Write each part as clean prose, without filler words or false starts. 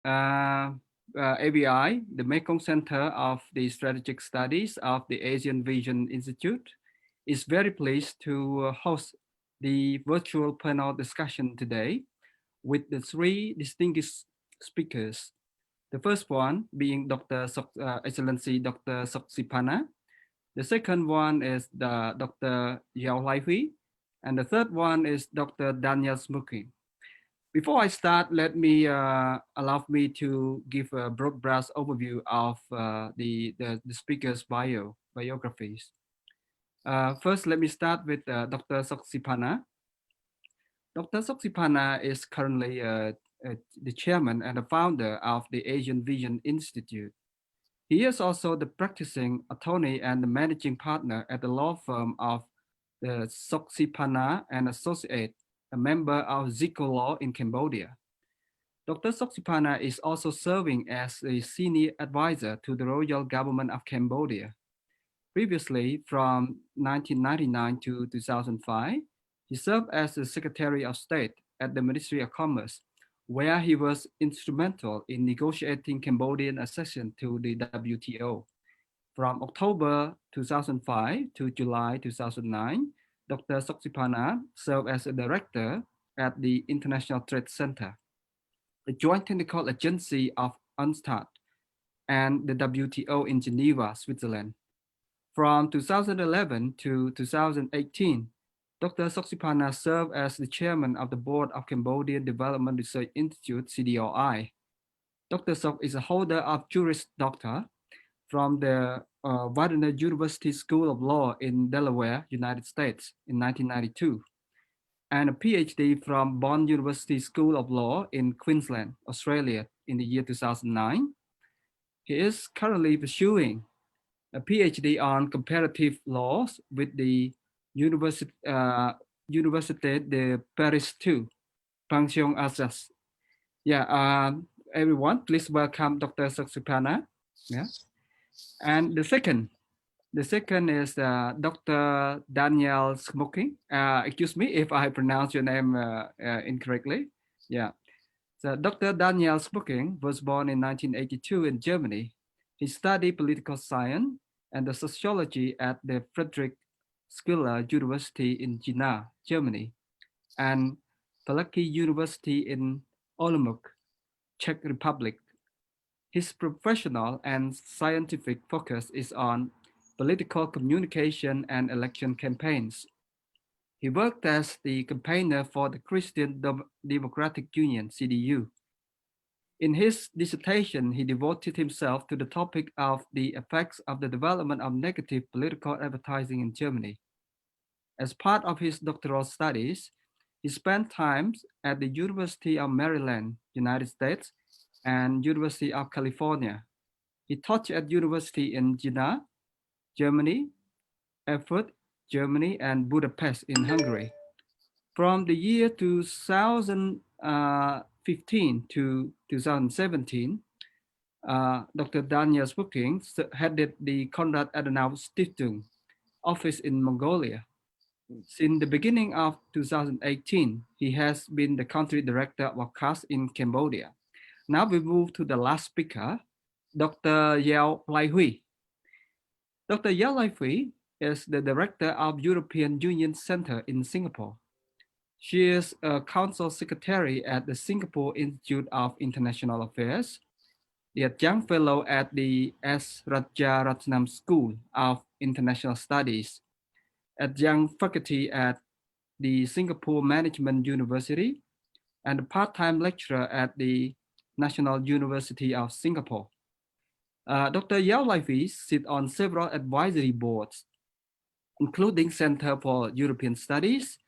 uh, ABI, the Mekong Center of the Strategic Studies of the Asian Vision Institute, is very pleased to host the virtual panel discussion today with the three distinguished speakers. The first one being Excellency Dr. Soksipana. The second one is the Dr. Yao Lai, and the third one is Dr. Danielle Spooking. Before I start, let me allow me to give a broad brush overview of the speaker's biographies. First, let me start with Dr. Soksipana. Dr. Soksipana is currently the chairman and the founder of the Asian Vision Institute. He is also the practicing attorney and the managing partner at the law firm of the Soksipana and Associate, a member of Zico Law in Cambodia. Dr. Soksipana is also serving as a senior advisor to the royal government of Cambodia. Previously, from 1999 to 2005, he served as the Secretary of State at the Ministry of Commerce, where he was instrumental in negotiating Cambodian accession to the WTO. From October 2005 to July 2009, Dr. Soksipana served as a director at the International Trade Center, a joint technical agency of UNSTAD and the WTO in Geneva, Switzerland. From 2011 to 2018, Dr. Soksipana served as the chairman of the board of Cambodian Development Research Institute, CDRI. Dr. Sok is a holder of Juris Doctor from the Widener University School of Law in Delaware, United States in 1992, and a PhD from Bond University School of Law in Queensland, Australia in the year 2009. He is currently pursuing a PhD on comparative laws with the Université de Paris 2, Pension Assas. Yeah, everyone, please welcome Dr. Soksipana. Yeah, and the second is Dr. Danielle Spooking. Excuse me if I pronounce your name incorrectly. Yeah. So Dr. Danielle Spooking was born in 1982 in Germany. He studied political science and the sociology at the Friedrich Schiller University in Jena, Germany, and Palacky University in Olomouc, Czech Republic. His professional and scientific focus is on political communication and election campaigns. He worked as the campaigner for the Christian Democratic Union, CDU. In his dissertation, he devoted himself to the topic of the effects of the development of negative political advertising in Germany. As part of his doctoral studies, he spent time at the University of Maryland, United States, and University of California. He taught at university in Jena, Germany, Erfurt, Germany, and Budapest in Hungary. From the year 2015 to 2017, Dr. Daniel Spooking headed the Konrad Adenauer Stiftung office in Mongolia. Since the beginning of 2018, he has been the country director of CAS in Cambodia. Now we move to the last speaker, Dr. Yao Lai. Dr. Yao Lai is the director of European Union Center in Singapore. She is a council secretary at the Singapore Institute of International Affairs, the adjunct fellow at the S. Rajaratnam School of International Studies, adjunct faculty at the Singapore Management University, and a part-time lecturer at the National University of Singapore. Dr. Yao Lai sits on several advisory boards, including Center for European Studies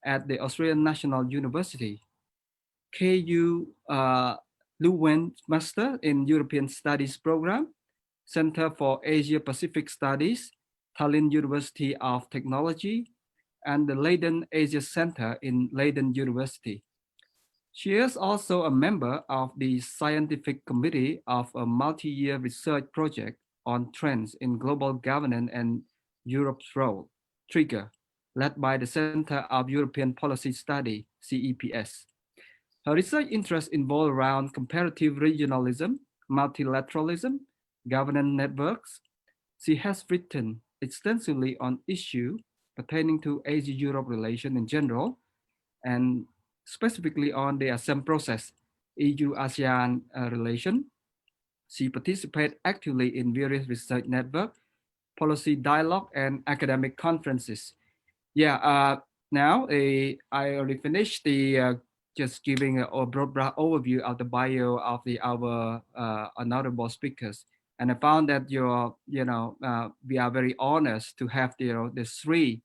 at the Australian National University, KU Leuven Master in European Studies Program, Center for Asia Pacific Studies, Tallinn University of Technology, and the Leiden Asia Center in Leiden University. She is also a member of the scientific committee of a multi-year research project on trends in global governance and Europe's role, TRIGGER, led by the Center of European Policy Study, CEPS. Her research interests involve around comparative regionalism, multilateralism, governance networks. She has written extensively on issues pertaining to Asia-Europe relations in general, and specifically on the Asem process, EU-ASEAN relation. She participates actively in various research networks, policy dialogue, and academic conferences. Yeah, now I already finished the just giving a broad overview of the bio of our honorable speakers, and I found that we are very honored to have the three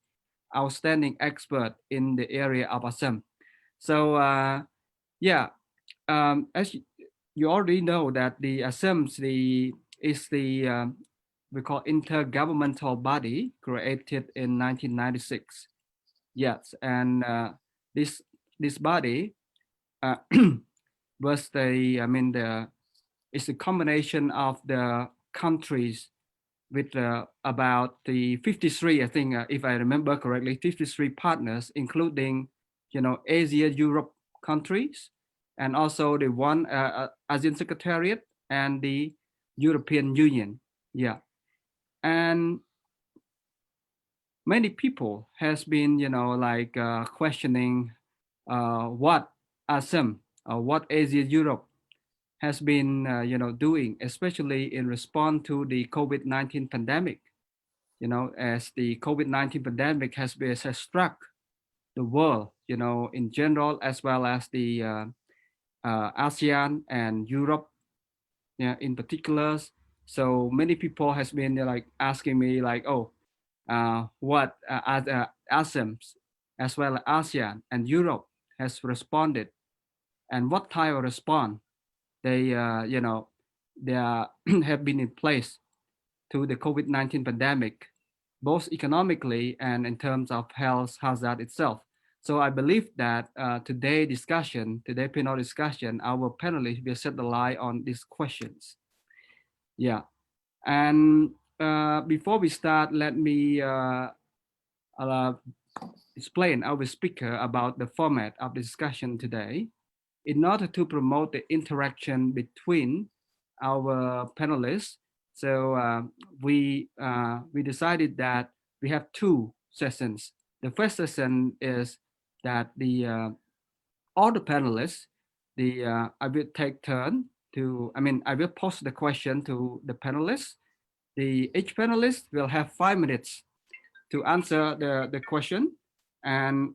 outstanding experts in the area of ASEM. So yeah, as you already know that the ASEM is the we call intergovernmental body created in 1996. Yes, and this this body uh, was the it's a combination of the countries with about the 53, I think, if I remember correctly, 53 partners, including Asia, Europe countries, and also the one ASEAN Secretariat and the European Union. Yeah, and many people has been questioning what ASEM what Asia Europe has been doing, especially in response to the COVID-19 pandemic. As the COVID-19 pandemic has struck the world, in general, as well as the ASEAN and Europe, yeah, in particular. So many people has been asking me like, oh, what ASEM as well as ASEAN and Europe has responded, and what type of response they they have been in place to the COVID-19 pandemic, both economically and in terms of health hazard itself. So I believe that today panel discussion, our panelists will shed the light on these questions. Yeah, and before we start, let me uh, explain our speaker about the format of the discussion today. In order to promote the interaction between our panelists, so we decided that we have two sessions. The first session is that all the panelists, I will take turn I will pose the question to the panelists. Each panelist will have 5 minutes to answer the question, and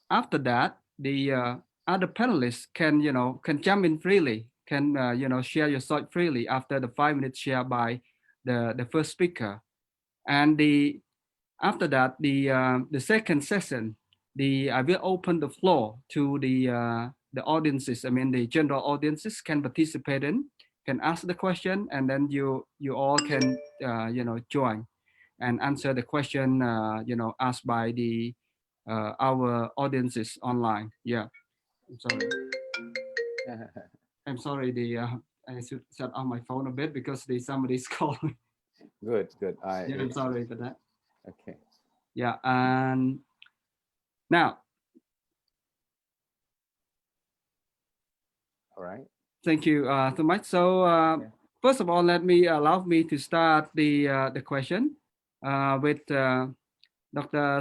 after that, the other panelists can jump in freely, can share your thought freely after the 5 minutes share by the first speaker, and after that the second session, I will open the floor to the audiences. The general audiences can participate in, can ask the question, and then you all can join and answer the question asked by our audiences online. Yeah, I'm sorry. I'm sorry. I should shut off my phone a bit because somebody's calling. Good, good. Yeah, I'm sorry for that. Okay. Yeah, and now, All right. thank you so much. So first of all, allow me to start the question with Dr.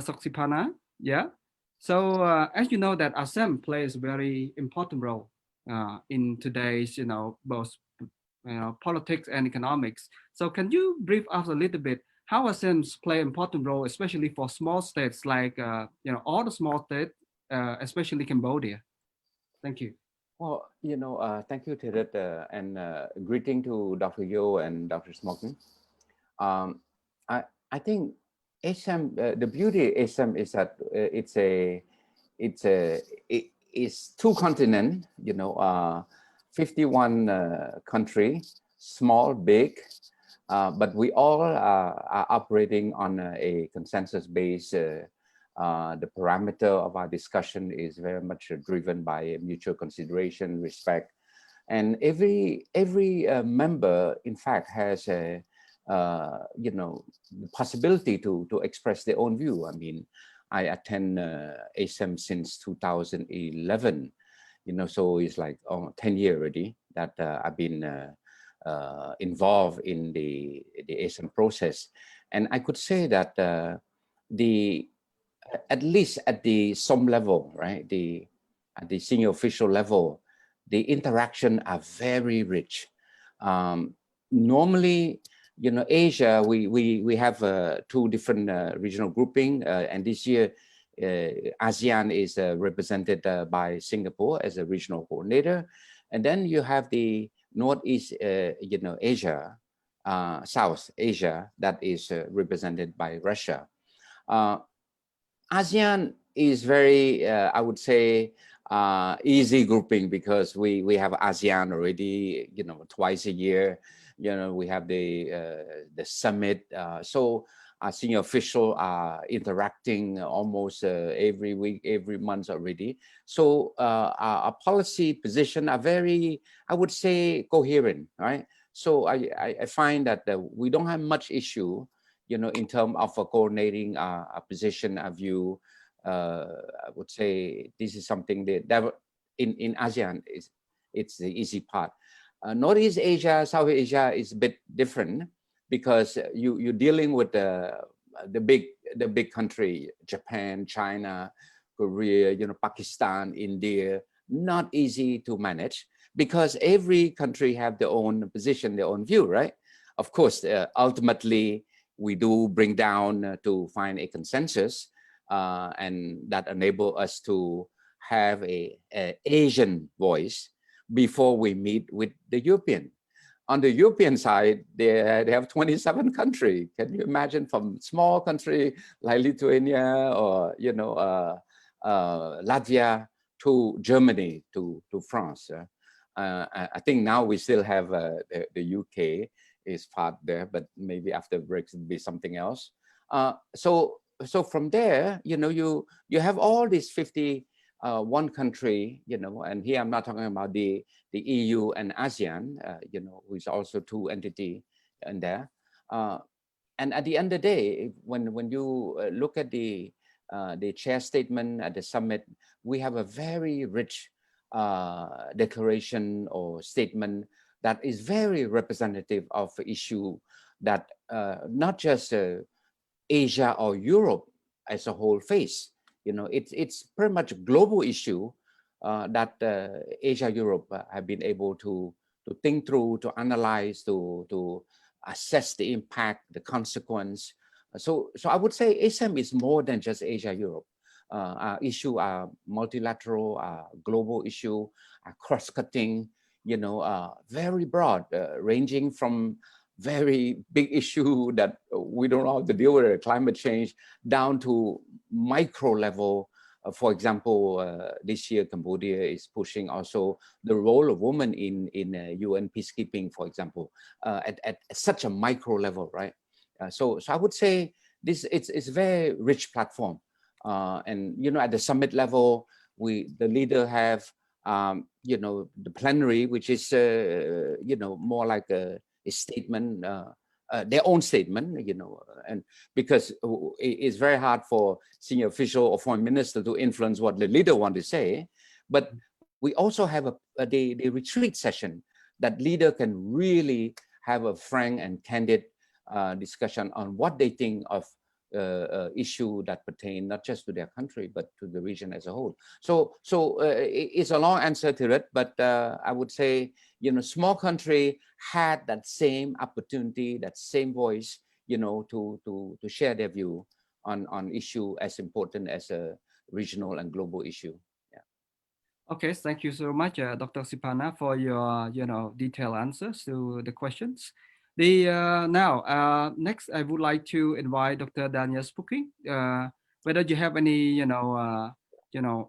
Soksipana. Yeah. So as you know that ASEM plays a very important role in today's both politics and economics. So can you brief us a little bit how ASEMs play an important role, especially for small states like all the small states, especially Cambodia? Thank you. Well, thank you, Ted, and greeting to Dr. Yo and Dr. Smoking. Um, I think ASEM, the beauty of ASEM is that it's two continent, 51 country, small, big, but we all are operating on a consensus base. The parameter of our discussion is very much driven by mutual consideration, respect, and every member, in fact, has a the possibility to express their own view. I attend ASEM since 2011, So it's like 10 years already that I've been involved in the ASEM process. And I could say that the at least at the some level, right, at the senior official level, the interaction are very rich. Normally, Asia, we have two different regional grouping, and this year ASEAN is represented by Singapore as a regional coordinator, and then you have the Northeast, Asia, South Asia, that is represented by Russia. ASEAN is very, I would say, easy grouping because we have ASEAN already, twice a year. We have the summit. So our senior officials are interacting almost every week, every month already. So our policy position are very, I would say, coherent, right? So I find that we don't have much issue, in terms of coordinating a position, a view. I would say this is something that in ASEAN it's the easy part. Northeast Asia, South Asia is a bit different because you're dealing with the big country, Japan, China, Korea, Pakistan, India. Not easy to manage because every country have their own position, their own view, right? Of course, ultimately we do bring down to find a consensus, and that enable us to have a Asian voice before we meet with the European. On the European side, they have 27 countries. Can you imagine, from small country like Lithuania or Latvia to Germany to France? I think now we still have the UK is part there, but maybe after Brexit will be something else. So from there, you have all these 51 country, and here I'm not talking about the EU and ASEAN, who is also two entity in there. And at the end of the day, when you look at the chair statement at the summit, we have a very rich declaration or statement that is very representative of the issue that not just Asia or Europe as a whole face. It's pretty much a global issue that Asia, Europe have been able to think through, to analyze, to assess the impact, the consequence. So I would say ASEM is more than just Asia, Europe. Our issue are multilateral, global issue, cross-cutting, very broad, ranging from very big issue that we don't know how to deal with, climate change, down to micro level. For example, this year Cambodia is pushing also the role of women in UN peacekeeping, for example, at such a micro level, right? So I would say it's a very rich platform. And at the summit level, the leader have the plenary, which is more like a statement, their own statement, and because it's very hard for senior official or foreign minister to influence what the leader want to say, but we also have the retreat session that leader can really have a frank and candid discussion on what they think of issue that pertain not just to their country but to the region as a whole. So it's a long answer to it, but I would say small country had that same opportunity, that same voice, to share their view on issue as important as a regional and global issue. Yeah. Okay, thank you so much, Dr. Sipana, for your detailed answers to the questions. Now next I would like to invite Dr. Danielle Spooking. Whether you have any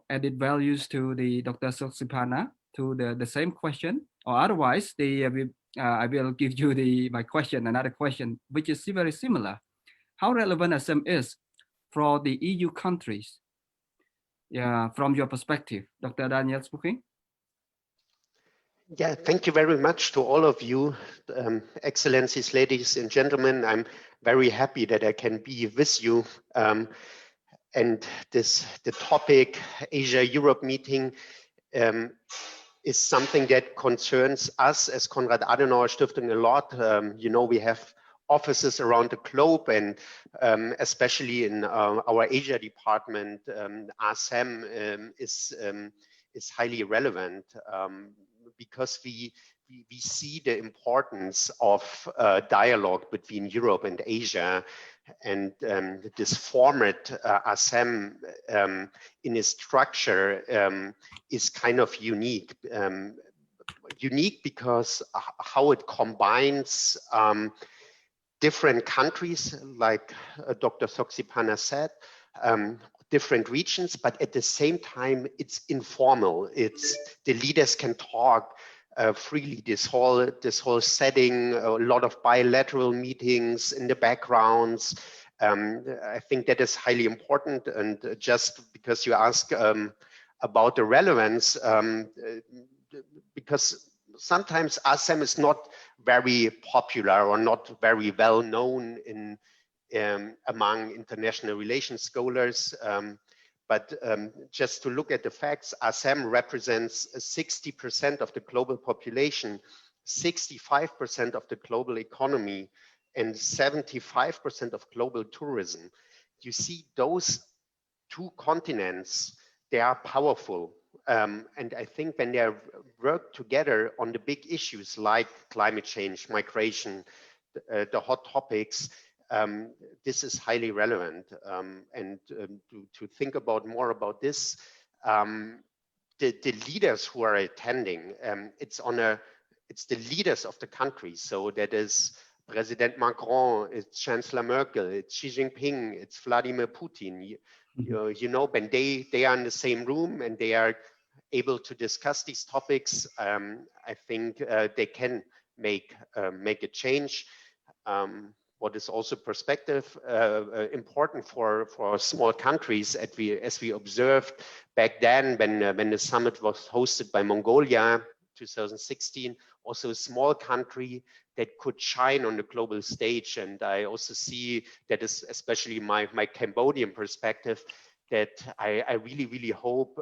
added values to the Dr. Sipana to the same question, or otherwise I will give you my question, another question, which is very similar. How relevant Asem is for the EU countries? Yeah, from your perspective, Dr. Danielle Spooking. Yeah, thank you very much to all of you, excellencies, ladies and gentlemen. I'm very happy that I can be with you. And the topic Asia-Europe meeting is something that concerns us as Konrad Adenauer Stiftung a lot. You know, we have offices around the globe, and especially in our Asia department, Asem is highly relevant because we see the importance of dialogue between Europe and Asia, and this format Asem in its structure is kind of unique. Unique because how it combines different countries, like Dr. Soxipana said, different regions, but at the same time, it's informal. It's the leaders can talk freely. This whole setting, a lot of bilateral meetings in the backgrounds. I think that is highly important. And just because you ask about the relevance, because sometimes ASEM is not very popular or not very well known in among international relations scholars. But just to look at the facts, ASEM represents 60% of the global population, 65% of the global economy, and 75% of global tourism. You see, those two continents, they are powerful. And I think when they work together on the big issues like climate change, migration, the hot topics, this is highly relevant. And to think about more about this, the leaders who are attending, it's the leaders of the country. So that is President Macron, it's Chancellor Merkel, it's Xi Jinping, it's Vladimir Putin. You know, when they are in the same room and they are able to discuss these topics, I think they can make a change. What is also perspective important for small countries, as we observed back then when the summit was hosted by Mongolia 2016, also a small country that could shine on the global stage. And I also see that is especially my Cambodian perspective, that I really hope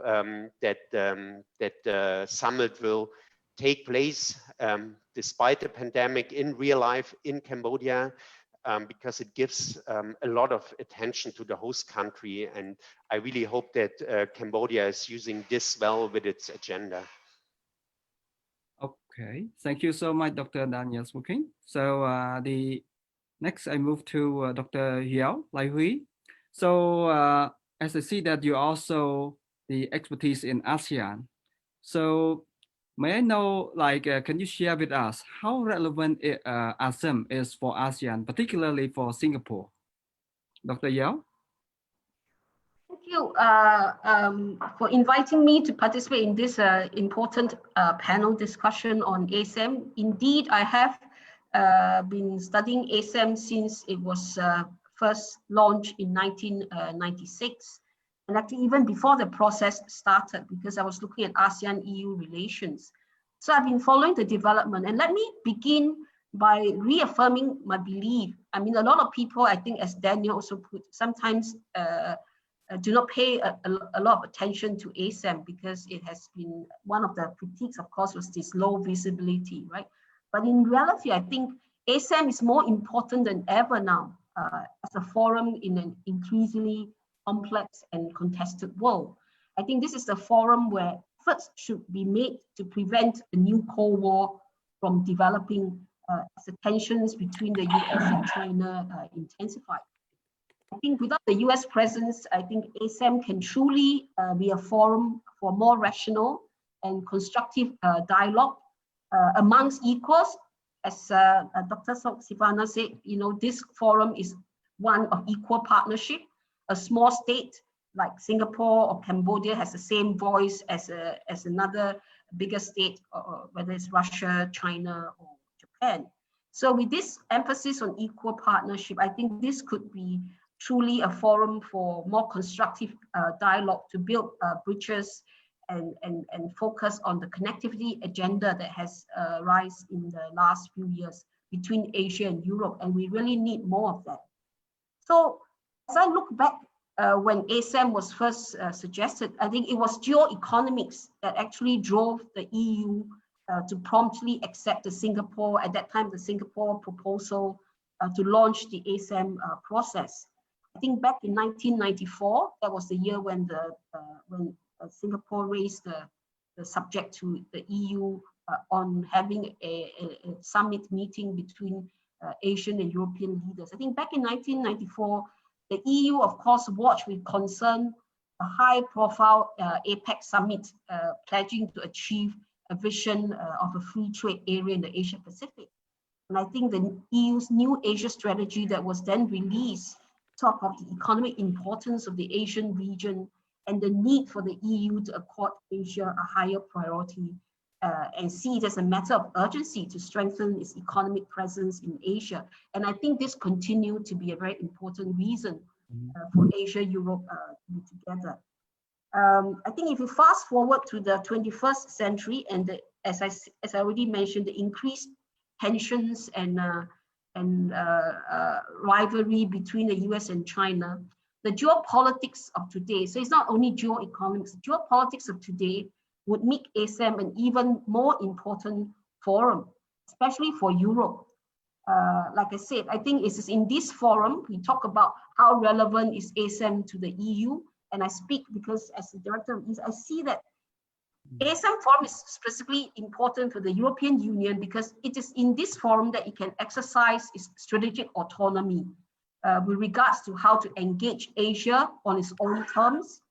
that the summit will take place despite the pandemic in real life in Cambodia, because it gives a lot of attention to the host country. And I really hope that Cambodia is using this well with its agenda. Okay, thank you so much, Dr. Danielle Spooking. So the next I move to Dr. Hiao Lai Hui. So as I see that you also the expertise in ASEAN. So may I know, like, can you share with us how relevant ASEM is for ASEAN, particularly for Singapore? Dr. Yao? Thank you for inviting me to participate in this important panel discussion on ASEM. Indeed, I have been studying ASEM since it was first launched in 1996. And actually even before the process started, because I was looking at ASEAN-EU relations. So I've been following the development, and let me begin by reaffirming my belief. I mean, a lot of people, I think, as Daniel also put, sometimes do not pay a lot of attention to ASEM, because it has been one of the critiques, of course, was this low visibility, right? But in reality, I think ASEM is more important than ever now as a forum in an increasingly complex and contested world. I think this is the forum where efforts should be made to prevent a new Cold War from developing as the tensions between the US and China intensify. I think without the US presence, I think ASEM can truly be a forum for more rational and constructive dialogue amongst equals. As Dr. Soxipana said, you know, this forum is one of equal partnership. A small state like Singapore or Cambodia has the same voice as another bigger state, whether it's Russia, China, or Japan. So with this emphasis on equal partnership, I think this could be truly a forum for more constructive dialogue to build bridges and focus on the connectivity agenda that has risen in the last few years between Asia and Europe, and we really need more of that. So as I look back when ASEM was first suggested, I think it was geoeconomics that actually drove the EU to promptly accept the Singapore, at that time, the Singapore proposal to launch the ASEM process. I think back in 1994, that was the year when Singapore raised the subject to the EU on having a summit meeting between Asian and European leaders. I think back in 1994, the EU, of course, watched with concern a high-profile APEC summit pledging to achieve a vision of a free trade area in the Asia-Pacific. And I think the EU's new Asia strategy that was then released talked of the economic importance of the Asian region and the need for the EU to accord Asia a higher priority and see it as a matter of urgency to strengthen its economic presence in Asia. And I think this continued to be a very important reason for Asia-Europe to be together. I think if you fast forward to the 21st century, and as I already mentioned, the increased tensions and rivalry between the US and China, the geopolitics of today, so it's not only geoeconomics, geopolitics of today would make ASEM an even more important forum, especially for Europe. Like I said, I think it is in this forum, we talk about how relevant is ASEM to the EU. And I speak because as the director of ESA, I see that ASEM forum is specifically important for the European Union because it is in this forum that it can exercise its strategic autonomy with regards to how to engage Asia on its own terms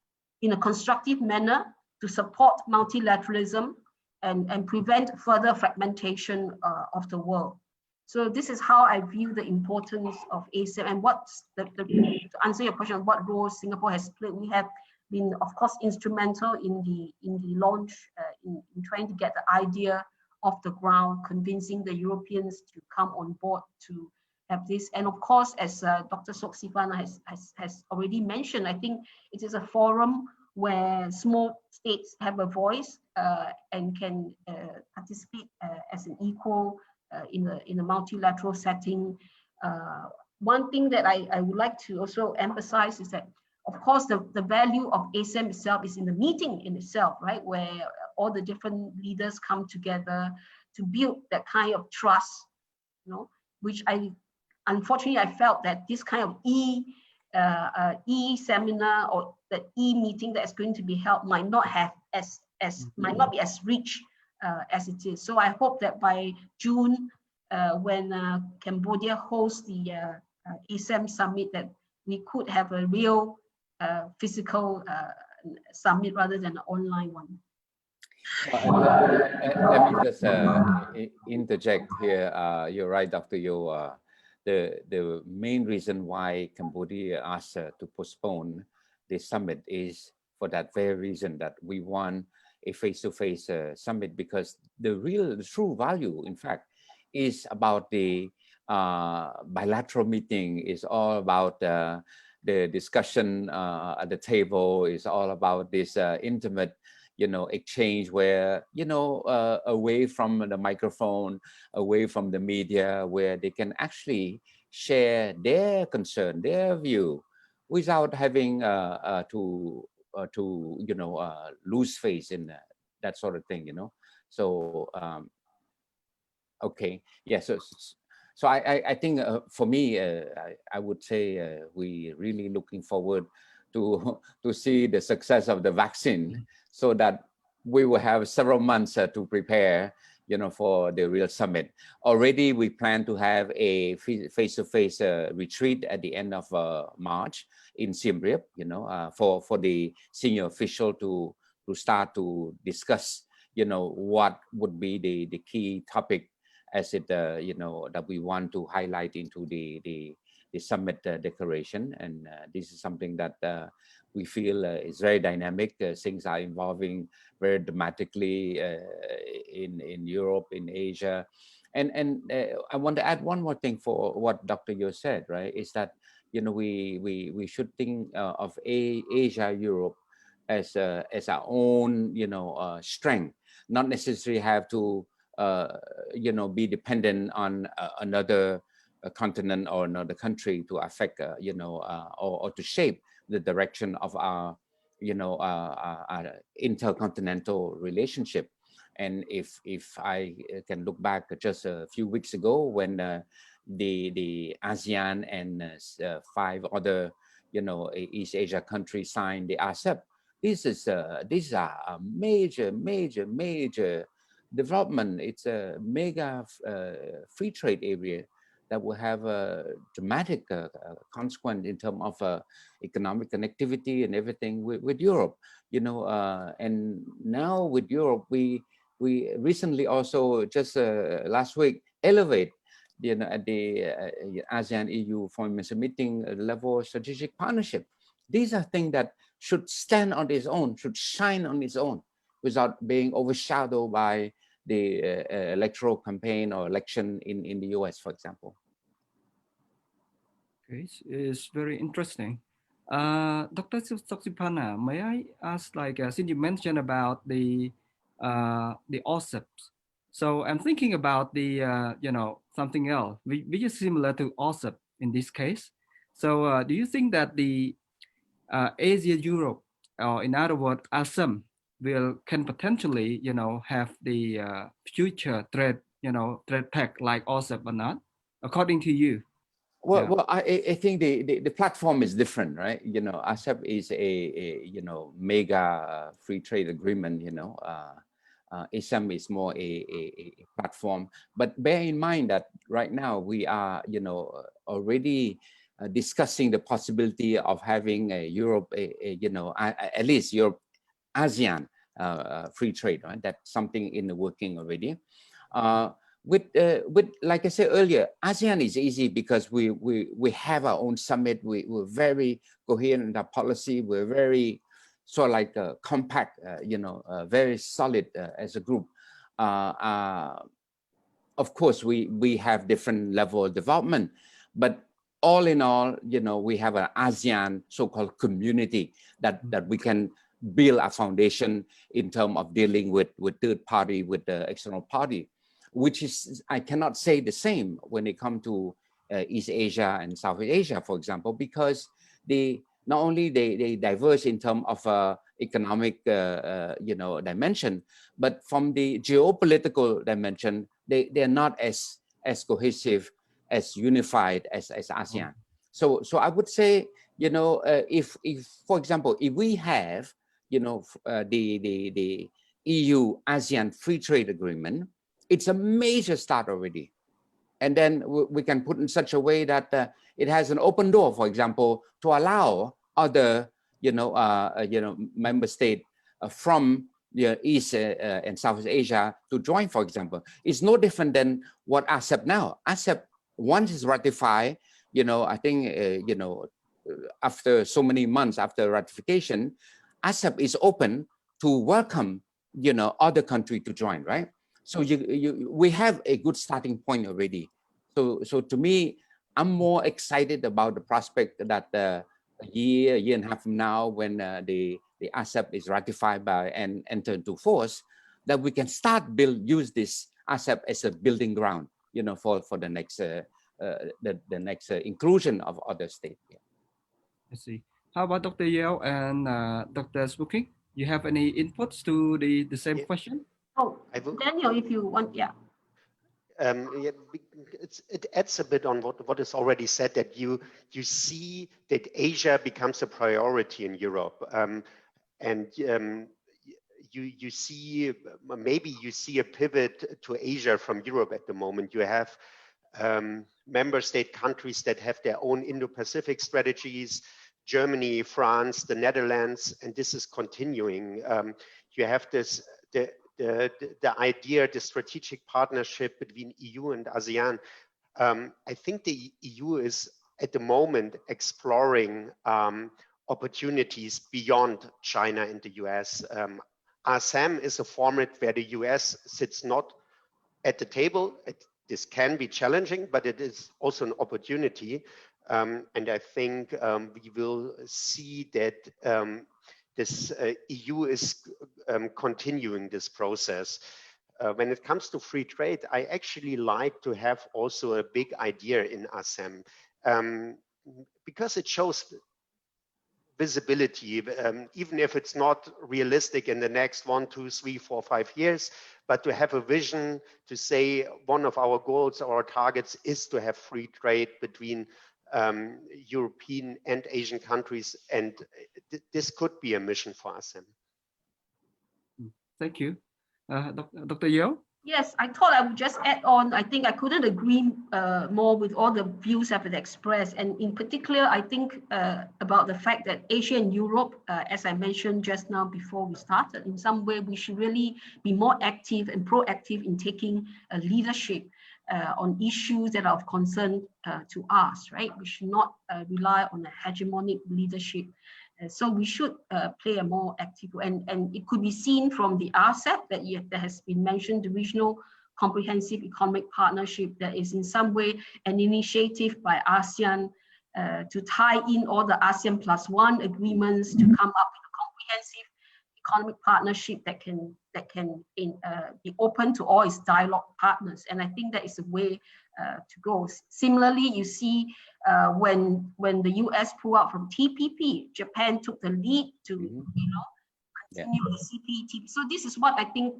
in a constructive manner to support multilateralism and prevent further fragmentation of the world. So this is how I view the importance of ASEM and what's to answer your question, what role Singapore has played. We have been, of course, instrumental in the launch, in trying to get the idea off the ground, convincing the Europeans to come on board to have this. And of course, as Dr. Sok Sifana has already mentioned, I think it is a forum where small states have a voice and can participate as an equal in a multilateral setting. One thing that I would like to also emphasize is that, of course, the value of ASEM itself is in the meeting in itself, right? Where all the different leaders come together to build that kind of trust, you know, which unfortunately I felt that this kind of e-seminar or the e-meeting that is going to be held might not have might not be as rich as it is. So I hope that by June, when Cambodia hosts the ASEM summit, that we could have a real physical summit rather than an online one. Let me just interject here. You're right, Dr. Yo. The main reason why Cambodia asked to postpone the summit is for that very reason, that we want a face-to-face summit, because the true value, in fact, is about the bilateral meeting, is all about the discussion at the table, is all about this intimate, exchange where, away from the microphone, away from the media, where they can actually share their concern, their view, without having to lose face in that sort of thing, So, okay, yeah. So I think for me, I would say we really looking forward to see the success of the vaccine, so that we will have several months to prepare, for the real summit. Already, we plan to have a face-to-face retreat at the end of March in Siem Reap, for the senior official to start to discuss, what would be the key topic as it, that we want to highlight into the summit declaration. And this is something that we feel is very dynamic. Things are evolving very dramatically in Europe, in Asia. And I want to add one more thing for what Dr. Yo said, right, is that, we should think of Asia, Europe as our own, strength, not necessarily have to, be dependent on another, continent or another country to affect, or to shape the direction of our, our intercontinental relationship. And if I can look back just a few weeks ago when the ASEAN and 5 other, East Asia countries signed the ASEP, these are a major development. It's a mega free trade area that will have a dramatic consequence in terms of economic connectivity and everything with Europe, and now with Europe, we recently also just last week elevate, at the ASEAN EU Foreign Minister meeting level strategic partnership. These are things that should stand on its own, should shine on its own, without being overshadowed by the electoral campaign or election in the US, for example. Okay, it's very interesting. Dr. Saksipana, may I ask, since you mentioned about the OSEPs, so I'm thinking about the something else which is similar to OSEP in this case. So do you think that the Asia Europe, or in other words, Asem, can potentially have the future trade pact like OSEP or not, according to you? Well, I think the platform is different, right? ASEP is a mega free trade agreement. ASEM is more a platform. But bear in mind that right now we are already discussing the possibility of having a Europe, at least Europe ASEAN free trade, right? That's something in the working already. With like I said earlier, ASEAN is easy because we have our own summit. We're very coherent in our policy. We're very sort of like compact, very solid as a group. Of course, we have different level of development, but all in all, we have an ASEAN so-called community that we can build a foundation in terms of dealing with third party, with the external party, which is, I cannot say the same when it comes to East Asia and Southeast Asia, for example, because not only they diverse in terms of economic dimension, but from the geopolitical dimension, they're not as cohesive, as unified as ASEAN. So I would say, if for example, if we have the EU ASEAN free trade agreement, it's a major start already. And then we can put in such a way that it has an open door, for example, to allow other, member states from East and Southeast Asia to join, for example. It's no different than what ASEP now. ASEP, once it's ratified, I think, after so many months after ratification, ASEP is open to welcome, other countries to join, right? So we have a good starting point already. So to me, I'm more excited about the prospect that a year and a half from now, when the ASEP is ratified by and enter into force, that we can start use this ASEP as a building ground, for the next next inclusion of other states. Yeah. I see. How about Dr. Yeo and Dr. Spooking? You have any inputs to the same question? Oh, Daniel, if you want, yeah. It adds a bit on what is already said, that you see that Asia becomes a priority in Europe, and you see, maybe you see a pivot to Asia from Europe at the moment. You have member state countries that have their own Indo-Pacific strategies, Germany, France, the Netherlands, and this is continuing. You have the idea, the strategic partnership between EU and ASEAN. I think the EU is at the moment exploring opportunities beyond China and the US. ASEM is a format where the US sits not at the table. This can be challenging, but it is also an opportunity. And I think we will see that this EU is continuing this process. when it comes to free trade, I actually like to have also a big idea in Asem, because it shows visibility, even if it's not realistic in the next 1, 2, 3, 4, 5 years, but to have a vision to say one of our goals or targets is to have free trade between European and Asian countries, and this could be a mission for ASEM. Thank you. Dr. Yeo? Yes, I thought I would just add on. I think I couldn't agree more with all the views I've expressed. And in particular, I think about the fact that Asia and Europe, as I mentioned just now before we started, in some way, we should really be more active and proactive in taking leadership on issues that are of concern to us, right? We should not rely on a hegemonic leadership. So we should play a more active role, and it could be seen from the RCEP that has been mentioned, the Regional Comprehensive Economic Partnership, that is in some way an initiative by ASEAN to tie in all the ASEAN +1 agreements to come up with a comprehensive economic partnership that can be open to all its dialogue partners. And I think that is a way to go. Similarly, you see when the US pulled out from TPP, Japan took the lead to continue the CPTP. So this is what I think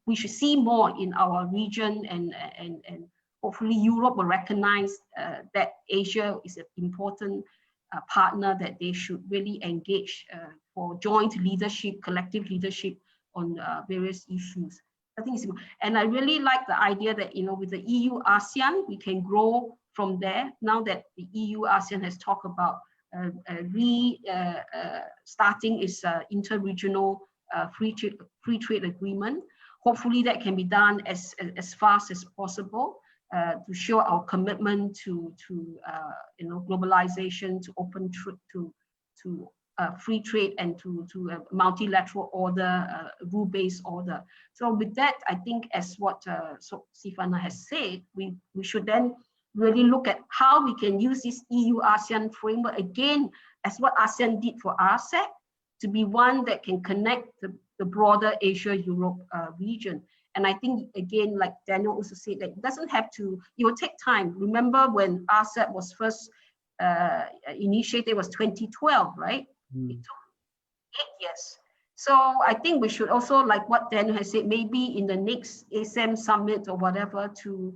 we should see more in our region, and hopefully Europe will recognize that Asia is an important partner that they should really engage for joint leadership, collective leadership on various issues. I think it's, and I really like the idea that, with the EU ASEAN, we can grow from there. Now that the EU ASEAN has talked about starting its inter-regional free trade agreement, hopefully that can be done as fast as possible to show our commitment to globalization, to open to free trade, and to a multilateral order, rule-based order. So with that, I think, as what Sifana has said, we should then really look at how we can use this EU-ASEAN framework, again, as what ASEAN did for RCEP, to be one that can connect the broader Asia-Europe region. And I think, again, like Daniel also said, that it doesn't have to, it will take time. Remember when RCEP was first initiated, it was 2012, right? It took 8 years. So I think we should also, like what Daniel has said, maybe in the next ASEM summit or whatever, to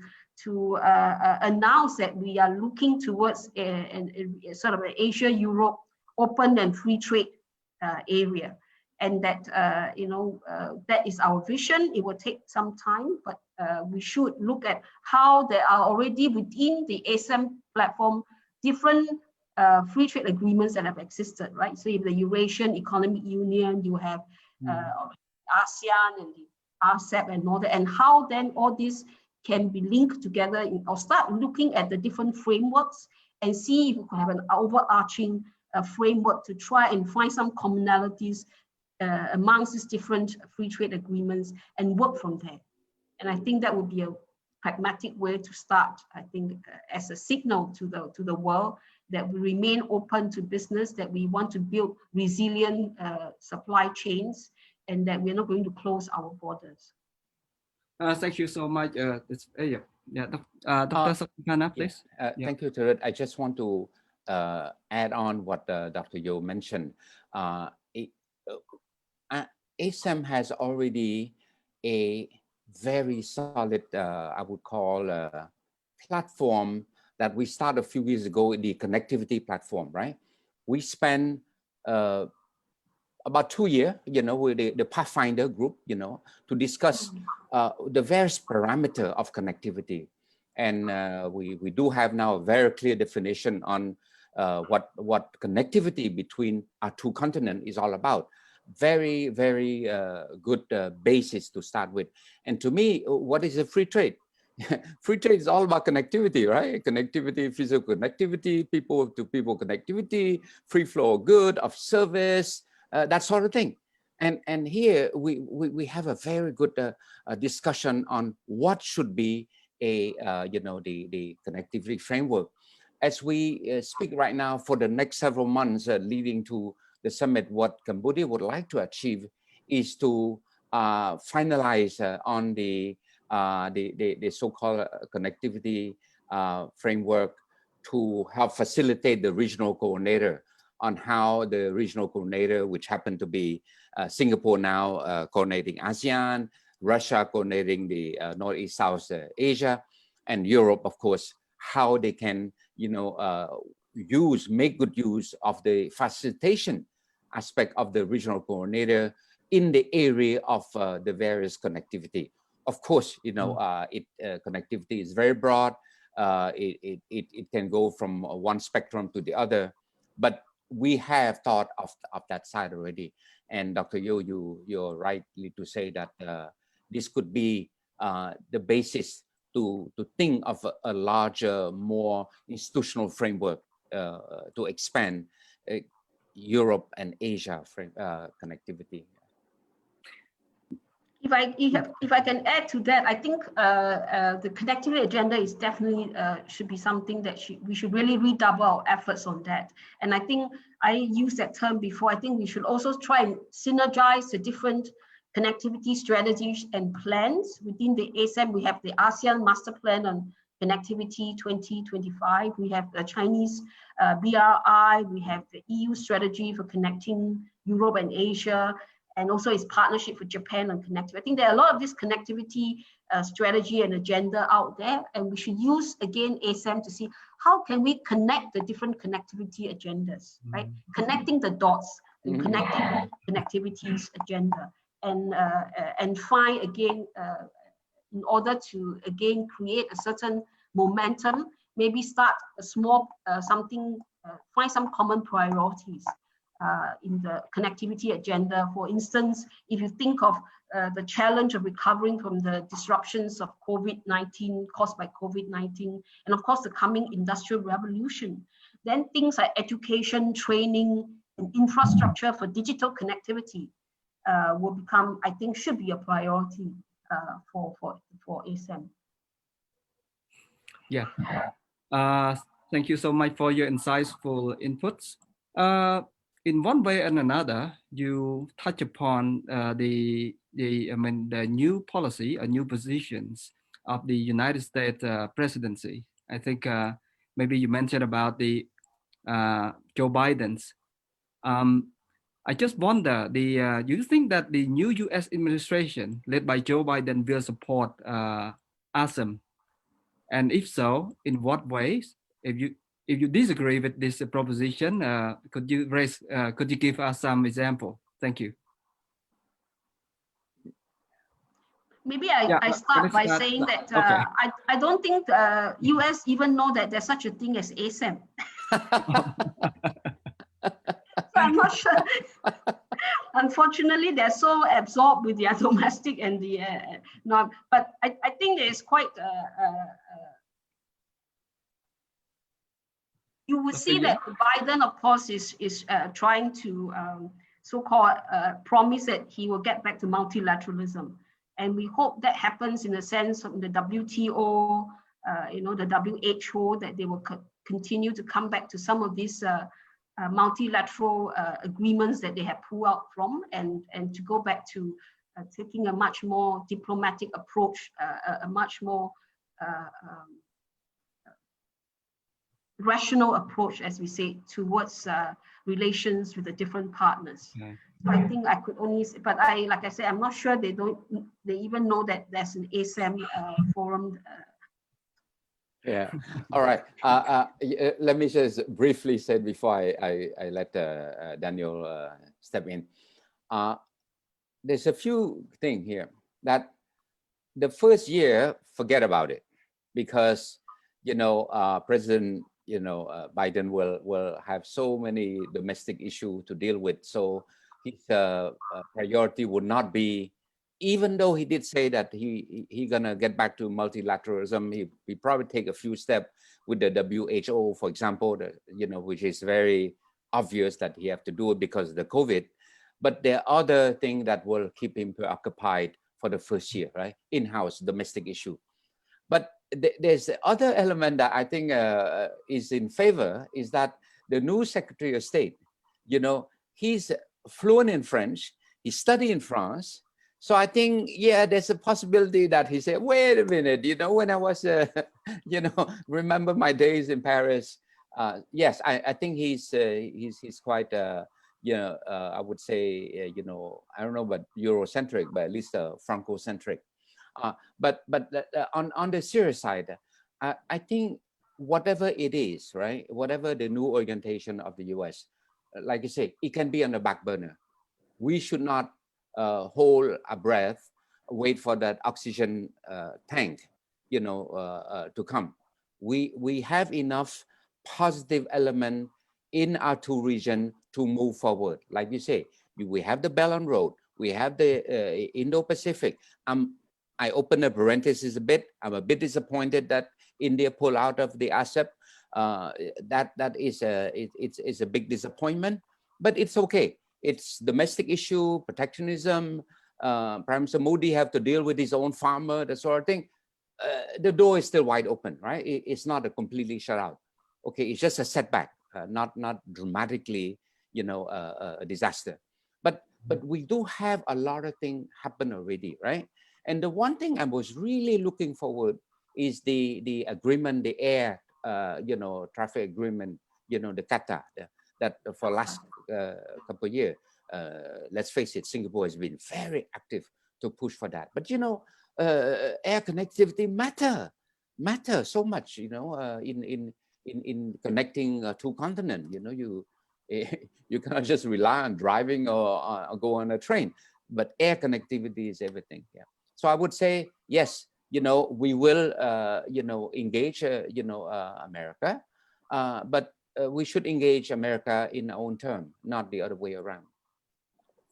announce that we are looking towards a sort of an Asia-Europe open and free trade area. And that, that is our vision. It will take some time, but we should look at how there are already within the ASEM platform different free trade agreements that have existed, right? So if the Eurasian Economic Union, you have ASEAN and the RCEP and all that, and how then all this can be linked together, or start looking at the different frameworks and see if we can have an overarching framework to try and find some commonalities amongst these different free trade agreements and work from there. And I think that would be a pragmatic way to start, I think, as a signal to the world that we remain open to business, that we want to build resilient supply chains, and that we're not going to close our borders. Thank you so much. Dr. Sifana, please. Thank you, Terud. I just want to add on what Dr. Yeo mentioned. ASEM has already a very solid, I would call, platform that we started a few years ago, in the connectivity platform, right? We spent about 2 years, with the Pathfinder group, to discuss the various parameters of connectivity. And we do have now a very clear definition on what connectivity between our two continents is all about. Very, very good basis to start with. And to me, what is a free trade? Free trade is all about connectivity, right? Connectivity, physical connectivity, people to people connectivity, free flow of good, of service, that sort of thing. And here we have a very good discussion on what should be the connectivity framework. As we speak right now, for the next several months leading to the summit, what Cambodia would like to achieve is to finalize on the so-called connectivity framework to help facilitate the regional coordinator on how the regional coordinator, which happened to be Singapore now coordinating ASEAN, Russia coordinating the Northeast South Asia, and Europe, of course, how they can, make good use of the facilitation aspect of the regional coordinator in the area of the various connectivity. Of course, connectivity is very broad. It can go from one spectrum to the other, but we have thought of that side already. And Dr. Yo, you're rightly to say that this could be the basis to think of a larger, more institutional framework to expand Europe and Asia connectivity. If I can add to that, I think the connectivity agenda is definitely should be something that we should really redouble our efforts on that. And I think I used that term before. I think we should also try and synergize the different connectivity strategies and plans within the ASEM. We have the ASEAN Master Plan on Connectivity 2025. We have the Chinese BRI. We have the EU strategy for connecting Europe and Asia, and also its partnership with Japan on connectivity. I think there are a lot of this connectivity strategy and agenda out there, and we should use, again, ASEM to see how can we connect the different connectivity agendas, right? Connecting the dots and connecting connectivity's agenda, and find, again, in order to, again, create a certain momentum, maybe start a small find some common priorities in the connectivity agenda. For instance, if you think of the challenge of recovering from the disruptions of COVID-19 caused by COVID-19, and of course the coming industrial revolution, then things like education, training, and infrastructure for digital connectivity will become, I think, should be a priority for ASEM. Yeah. Thank you so much for your insightful inputs. In one way and another, you touch upon the new policy or new positions of the United States presidency. I think maybe you mentioned about the Joe Biden's. I just wonder, do you think that the new U.S. administration led by Joe Biden will support Asem? And if so, in what ways? If you disagree with this proposition, could you give us some example? Thank you. Maybe I start by saying that I don't think the US even know that there's such a thing as ASEM. So I'm not sure. Unfortunately, they're so absorbed with their domestic and the not. But I think there is quite. You will see that Biden, of course, is trying to so-called promise that he will get back to multilateralism, and we hope that happens in the sense of the WTO, the WHO, that they will continue to come back to some of these multilateral agreements that they have pulled out from, and to go back to taking a much more diplomatic approach, a much more rational approach, as we say, towards relations with the different partners. Okay. So I think I could only say, but like I said, I'm not sure they even know that there's an ASEM forum. Yeah. All right. Let me just briefly say before I let Daniel step in. There's a few things here that the first year, forget about it, because President Biden will have so many domestic issues to deal with. So his priority would not be, even though he did say that he gonna get back to multilateralism, he probably take a few steps with the WHO, for example, which is very obvious that he have to do it because of the COVID. But there are other things that will keep him preoccupied for the first year, right? In-house domestic issue. But there's the other element that I think is in favor, is that the new Secretary of State, he's fluent in French, he studied in France, So I think, yeah, there's a possibility that he said, wait a minute, you know, when I was, you know, remember my days in Paris. Yes, I think he's quite, you know, I would say, you know, I don't know about Eurocentric, but at least Franco-centric. But on the serious side, I think whatever it is, right, whatever the new orientation of the US, like you say, it can be on the back burner. We should not hold a breath, wait for that oxygen tank, you know, to come. We have enough positive element in our two regions to move forward. Like you say, we have the Belt and Road, we have the Indo-Pacific. I open a parenthesis a bit. I'm a bit disappointed that India pulled out of the ASEP. That is it's a big disappointment, but it's okay. It's domestic issue, protectionism. Prime Minister Modi have to deal with his own farmer, that sort of thing. The door is still wide open, right? It's not a completely shut out. Okay, it's just a setback, not dramatically, you know, a disaster. But we do have a lot of things happen already, right? And the one thing I was really looking forward is the agreement, the air, you know, traffic agreement, you know, the Qatar, that for last couple of years, let's face it, Singapore has been very active to push for that. But you know, air connectivity matter so much. You know, in connecting two continents. You know, you cannot just rely on driving or go on a train, but air connectivity is everything. Yeah. So I would say yes. You know, we will you know, engage you know, America, but we should engage America in our own term, not the other way around.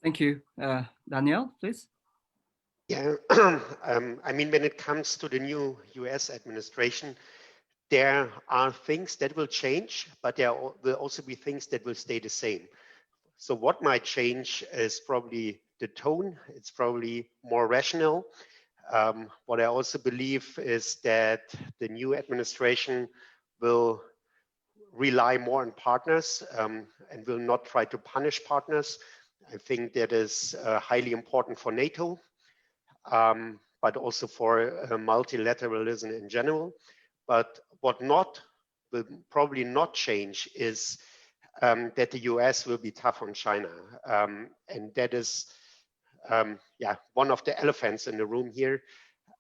Thank you. Danielle, please. Yeah, I mean, when it comes to the new US administration, there are things that will change, but there will also be things that will stay the same. So what might change is probably the tone. It's probably more rational. What I also believe is that the new administration will rely more on partners and will not try to punish partners. I think that is highly important for NATO, but also for multilateralism in general. But what will probably not change is that the US will be tough on China. And that is, yeah, one of the elephants in the room here.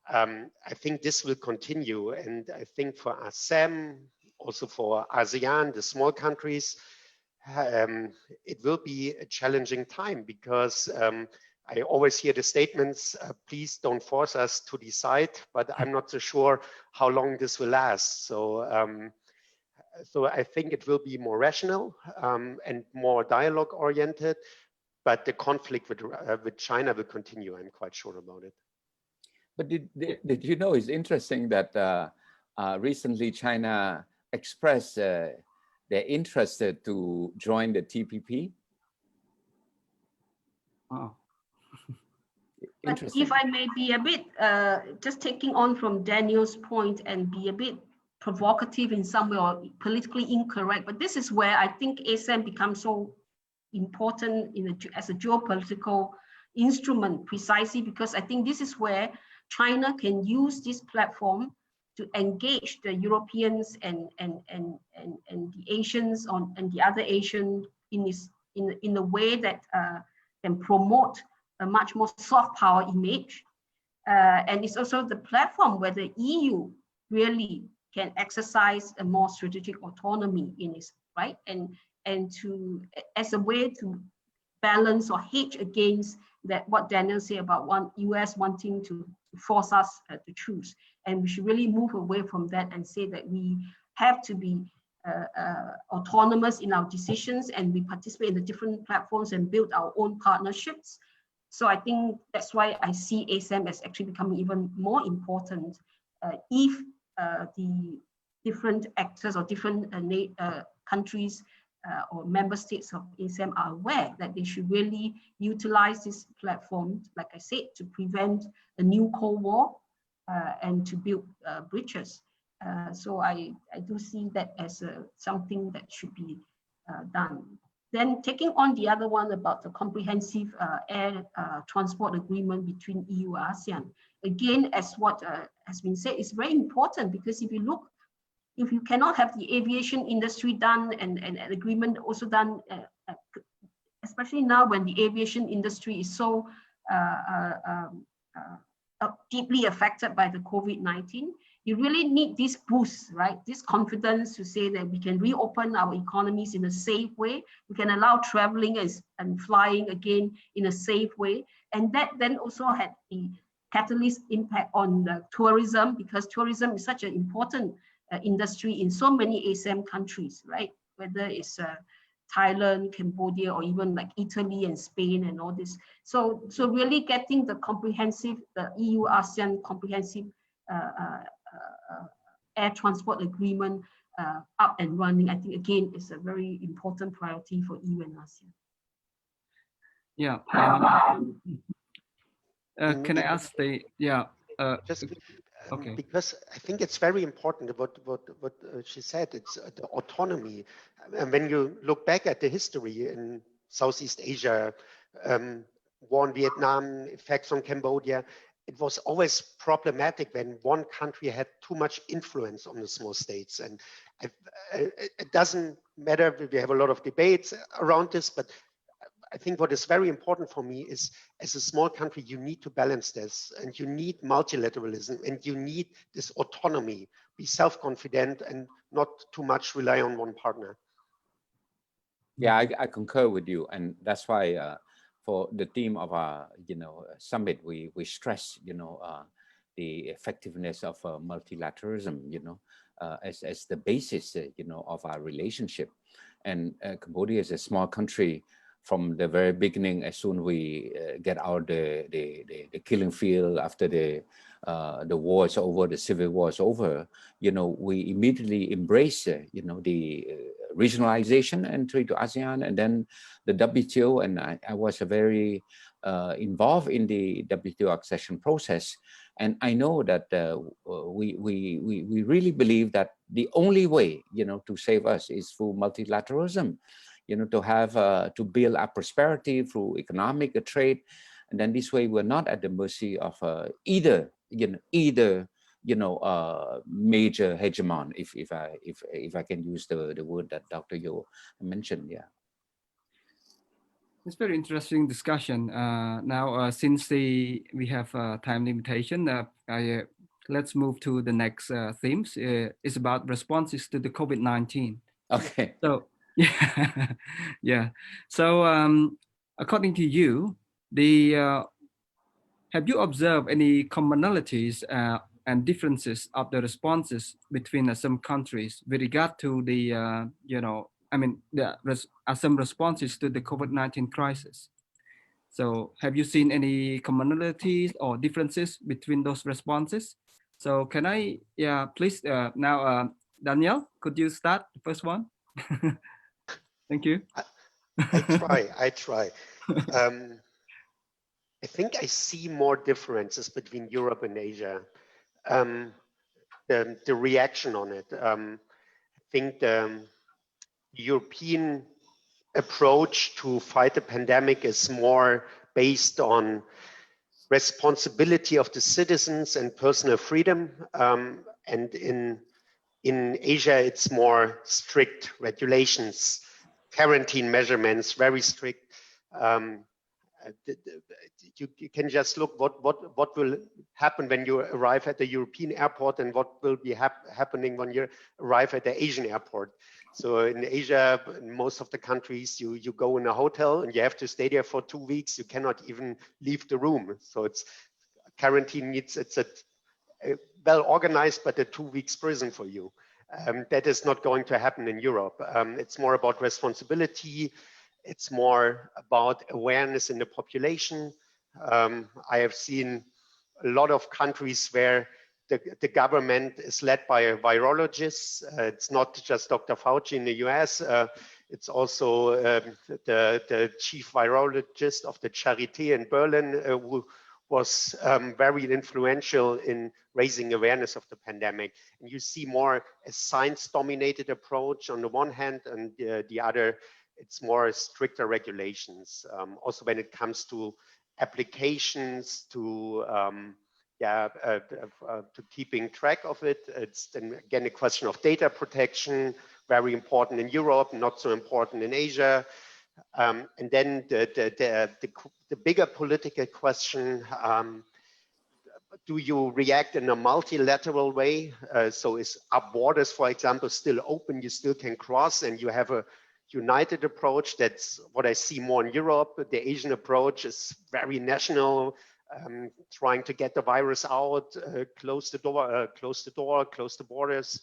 I think this will continue. And I think for Asem, also for ASEAN, the small countries, it will be a challenging time because I always hear the statements, please don't force us to decide, but I'm not so sure how long this will last. So, so I think it will be more rational and more dialogue oriented, but the conflict with China will continue. I'm quite sure about it. But did you know, it's interesting that recently China expressed they're interested to join the TPP? Wow. But if I may be a bit, just taking on from Daniel's point and be a bit provocative in some way or politically incorrect, but this is where I think ASEM becomes so important as a geopolitical instrument, precisely because I think this is where China can use this platform to engage the Europeans and the Asians and the other Asian in a way that can promote a much more soft power image. And it's also the platform where the EU really can exercise a more strategic autonomy in its right and to as a way to balance or hedge against that what Daniel said about US wanting to force us to choose. And we should really move away from that and say that we have to be autonomous in our decisions and we participate in the different platforms and build our own partnerships. So I think that's why I see ASEM as actually becoming even more important if the different actors or different countries or member states of ASEM are aware that they should really utilize this platform, like I said, to prevent a new Cold War and to build bridges. So I do see that as something that should be done. Then taking on the other one about the comprehensive air transport agreement between EU and ASEAN. Again, as what has been said, it's very important because if you cannot have the aviation industry done and an agreement also done, especially now when the aviation industry is so deeply affected by the COVID-19, you really need this boost, right? This confidence to say that we can reopen our economies in a safe way. We can allow traveling and flying again in a safe way. And that then also had the catalyst impact on the tourism, because tourism is such an important industry in so many ASEAN countries, right? Whether it's Thailand, Cambodia, or even like Italy and Spain and all this. So really getting the comprehensive, the EU-ASEAN comprehensive air transport agreement up and running, I think again is a very important priority for EU and ASEAN. Yeah. Can I ask just okay. because I think it's very important what she said. It's the autonomy. And when you look back at the history in Southeast Asia, war in Vietnam, effects on Cambodia, it was always problematic when one country had too much influence on the small states. And it doesn't matter, we have a lot of debates around this, but I think what is very important for me is, as a small country, you need to balance this, and you need multilateralism, and you need this autonomy. Be self-confident and not too much rely on one partner. Yeah, I concur with you, and that's why for the theme of our summit, we stress the effectiveness of multilateralism, as the basis of our relationship. And Cambodia is a small country. From the very beginning, as soon we get out the killing field after the war is over, the civil war is over, we immediately embrace the regionalization entry to ASEAN, and then the WTO. And I was very involved in the WTO accession process, and I know that we really believe that the only way to save us is through multilateralism. To have to build our prosperity through economic trade, and then this way we're not at the mercy of either major hegemon, if I can use the word that Dr. Yo mentioned. Yeah, it's very interesting discussion. Now, since we have time limitation, let's move to the next themes. It's about responses to the COVID-19. Okay. So. Yeah. So, according to you, have you observed any commonalities and differences of the responses between some countries with regard to the, some responses to the COVID-19 crisis? So, have you seen any commonalities or differences between those responses? So, can I, please, now, Danielle, could you start the first one? Thank you. I try. I think I see more differences between Europe and Asia. The reaction on it. I think the European approach to fight the pandemic is more based on responsibility of the citizens and personal freedom. And in Asia, it's more strict regulations, quarantine measurements, very strict. You can just look what will happen when you arrive at the European airport and what will be happening when you arrive at the Asian airport. So in Asia, in most of the countries, you go in a hotel and you have to stay there for 2 weeks. You cannot even leave the room. So it's quarantine it's a well organized, but a 2 weeks prison for you. That is not going to happen in Europe. It's more about responsibility. It's more about awareness in the population. I have seen a lot of countries where the government is led by virologists. It's not just Dr. Fauci in the US. It's also the chief virologist of the Charité in Berlin, who was very influential in raising awareness of the pandemic. And you see more a science-dominated approach on the one hand, and the other it's more stricter regulations. Also, when it comes to applications, to to keeping track of it, it's then again a question of data protection, very important in Europe, not so important in Asia. And then the bigger political question, do you react in a multilateral way? So are borders, for example, still open? You still can cross and you have a united approach. That's what I see more in Europe. The Asian approach is very national, trying to get the virus out, close the door, close the borders.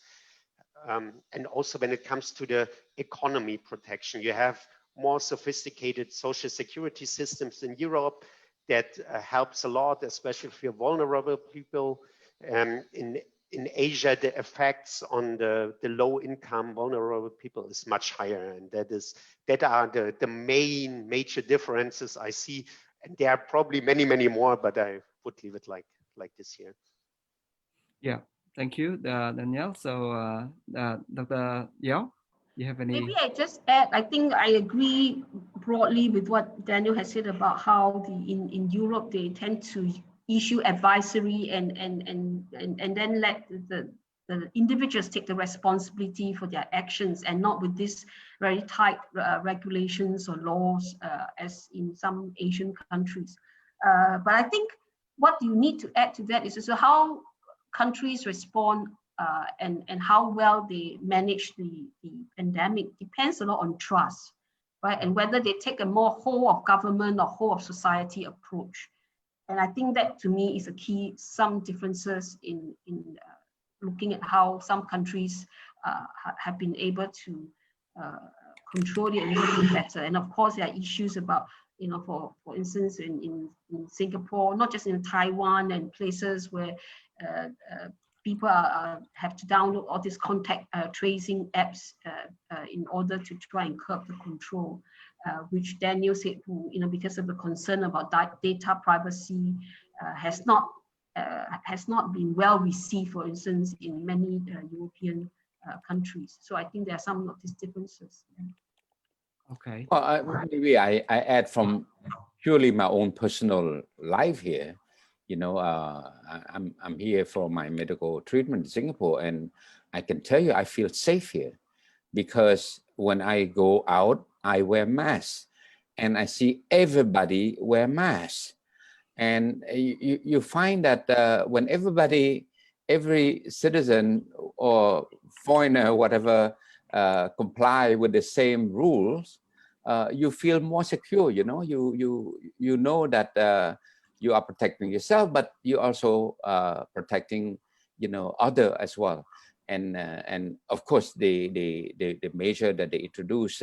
And also when it comes to the economy protection, you have more sophisticated social security systems in Europe that helps a lot, especially for vulnerable people. In Asia, the effects on the low income vulnerable people is much higher. And that are the main major differences I see. And there are probably many, many more, but I would leave it like this here. Yeah, thank you, Danielle. So Dr. Yao, you have any? Maybe I just add, I think I agree broadly with what Daniel has said about how in Europe they tend to issue advisory and then let the individuals take the responsibility for their actions, and not with this very tight regulations or laws as in some Asian countries. But I think what you need to add to that is also how countries respond and how well they manage the pandemic depends a lot on trust, right? And whether they take a more whole of government or whole of society approach. And I think that to me is a key, some differences in looking at how some countries have been able to control it a little bit better. And of course, there are issues about, you know, for instance, in Singapore, not just in Taiwan and places where people have to download all these contact tracing apps in order to try and curb the control, which Daniel said, you know, because of the concern about data privacy, has not been well received, for instance, in many European countries. So I think there are some of these differences. Okay. Well, maybe I add from purely my own personal life here. You know, I'm here for my medical treatment in Singapore, and I can tell you I feel safe here because when I go out, I wear masks, and I see everybody wear masks. And you find that when every citizen or foreigner, whatever, comply with the same rules, you feel more secure. You know, you know that you are protecting yourself, but you also protecting, you know, other as well. And of course, the measure that they introduce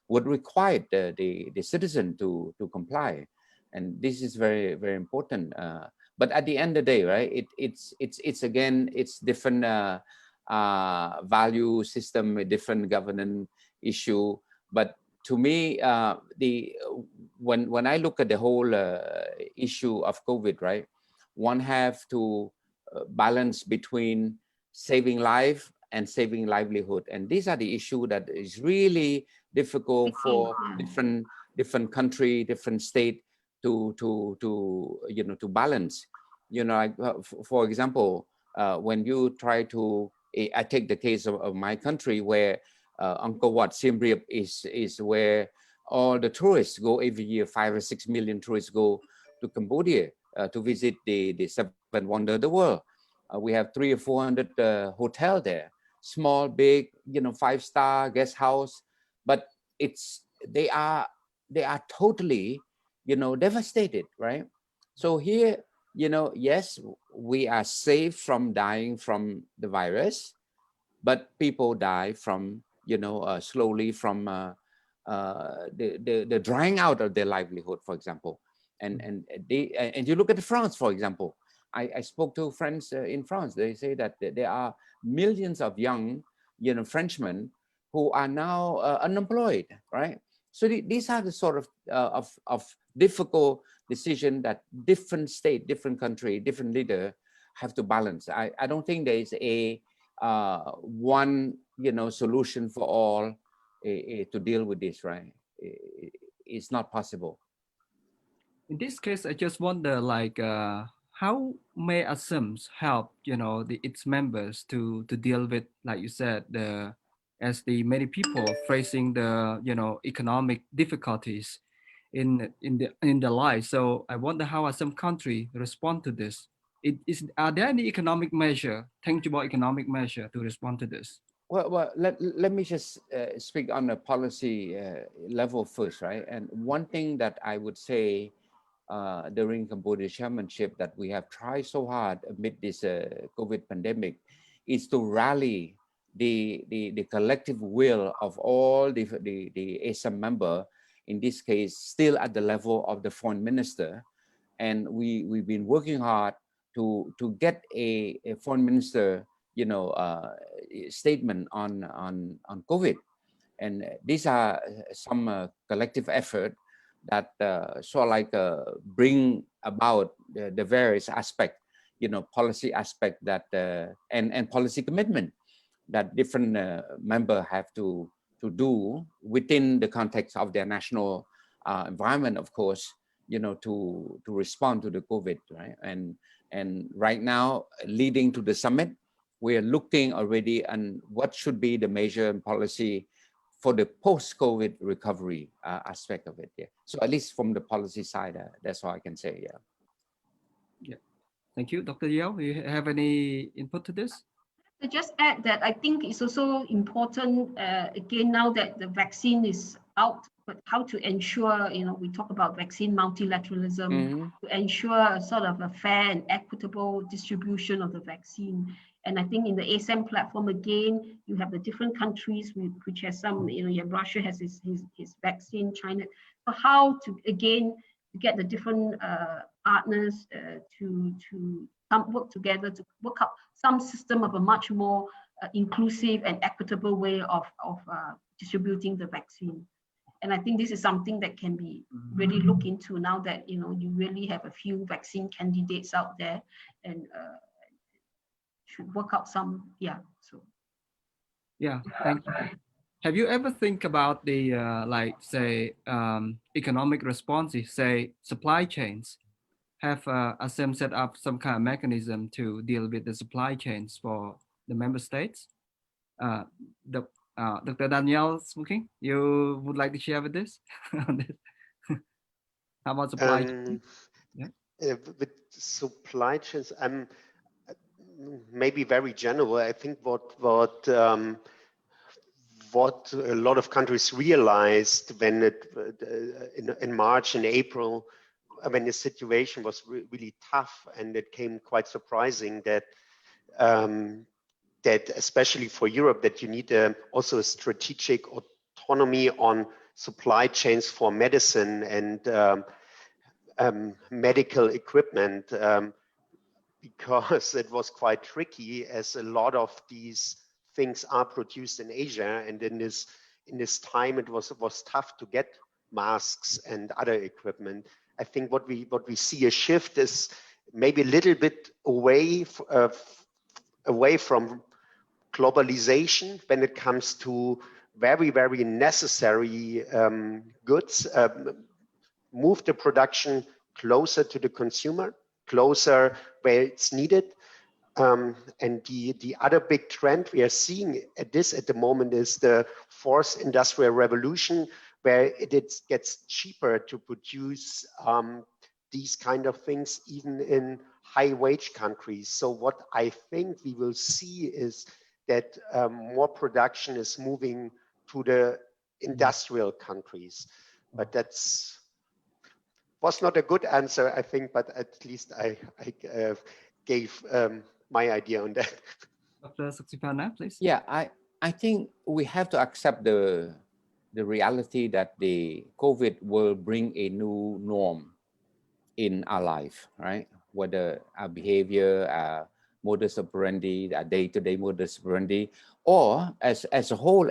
would require the citizen to comply, and this is very, very important. But at the end of the day, right? It's again, it's different value system, a different governance issue. But to me, when I look at the whole issue of COVID, right, one have to balance between saving life and saving livelihood, and these are the issue that is really difficult for different country, different state to you know, to balance. You know, like, for example, when you try to, I take the case of my country where Angkor Wat, Siem Reap is where all the tourists go every year. 5 or 6 million tourists go to Cambodia to visit the seven wonders of the world. We have 300 or 400 hotels there, small, big, you know, 5-star guest house, but they are totally, you know, devastated, right? So here, you know, yes, we are safe from dying from the virus, but people die from, you know, slowly from the drying out of their livelihood, for example. And you look at France, for example. I spoke to friends in France. They say that there are millions of young, you know, Frenchmen who are now unemployed, right? So these are the sort of difficult decision that different state, different country, different leader have to balance. I don't think there is a one, you know, solution for all to deal with this, right? it's not possible. In this case, I just wonder, like, how may Asem help, its members to deal with, like you said, as the many people facing the, economic difficulties in their life. So I wonder how some country respond to this. Are there any economic measure, tangible economic measure to respond to this? Well, let me just speak on the policy level first, right? And one thing that I would say during Cambodia chairmanship that we have tried so hard amid this COVID pandemic is to rally the collective will of all the ASEM member, in this case, still at the level of the foreign minister. And we've been working hard to get a foreign minister, statement on COVID. And these are some collective effort that sort of like bring about the various aspect, policy aspect that and policy commitment that different member have to do within the context of their national environment, of course, to respond to the COVID, right? And right now, leading to the summit, we are looking already on what should be the measure and policy for the post-COVID recovery aspect of it. Yeah. So at least from the policy side, that's all I can say. Yeah. Yeah. Thank you, Dr. Yeo. Do you have any input to this? To just add that I think it's also important, again, now that the vaccine is out, but how to ensure, we talk about vaccine multilateralism, to ensure a sort of a fair and equitable distribution of the vaccine. And I think in the ASEM platform, again, you have the different countries which has some, Russia has his vaccine, China. So how to, again, to get the different partners to work together to work up some system of a much more inclusive and equitable way of distributing the vaccine. And I think this is something that can be really looked into now that, you really have a few vaccine candidates out there and should work out some, yeah. So. Yeah, thank you. Have you ever think about the, economic responses, say supply chains? Have Asem set up some kind of mechanism to deal with the supply chains for the member states? Dr. Danielle Spooking, you would like to share with this? How about supply chains? Yeah. With supply chains, I'm maybe very general. I think what a lot of countries realized when in March and April, when the situation was really tough, and it came quite surprising that that especially for Europe, that you need also a strategic autonomy on supply chains for medicine and medical equipment, because it was quite tricky, as a lot of these things are produced in Asia, and in this time it was tough to get masks and other equipment. I think what we see a shift is maybe a little bit away from globalization when it comes to very, very necessary goods. Move the production closer to the consumer, closer where it's needed. And the other big trend we are seeing at the moment is the fourth industrial revolution, where it gets cheaper to produce these kind of things, even in high wage countries. So what I think we will see is that more production is moving to the industrial countries. But was not a good answer, I think, but at least I gave my idea on that. Dr. Saksipana, please. Yeah, I think we have to accept the reality that the COVID will bring a new norm in our life, right? Whether our behavior, our modus operandi, our day-to-day modus operandi, or as a whole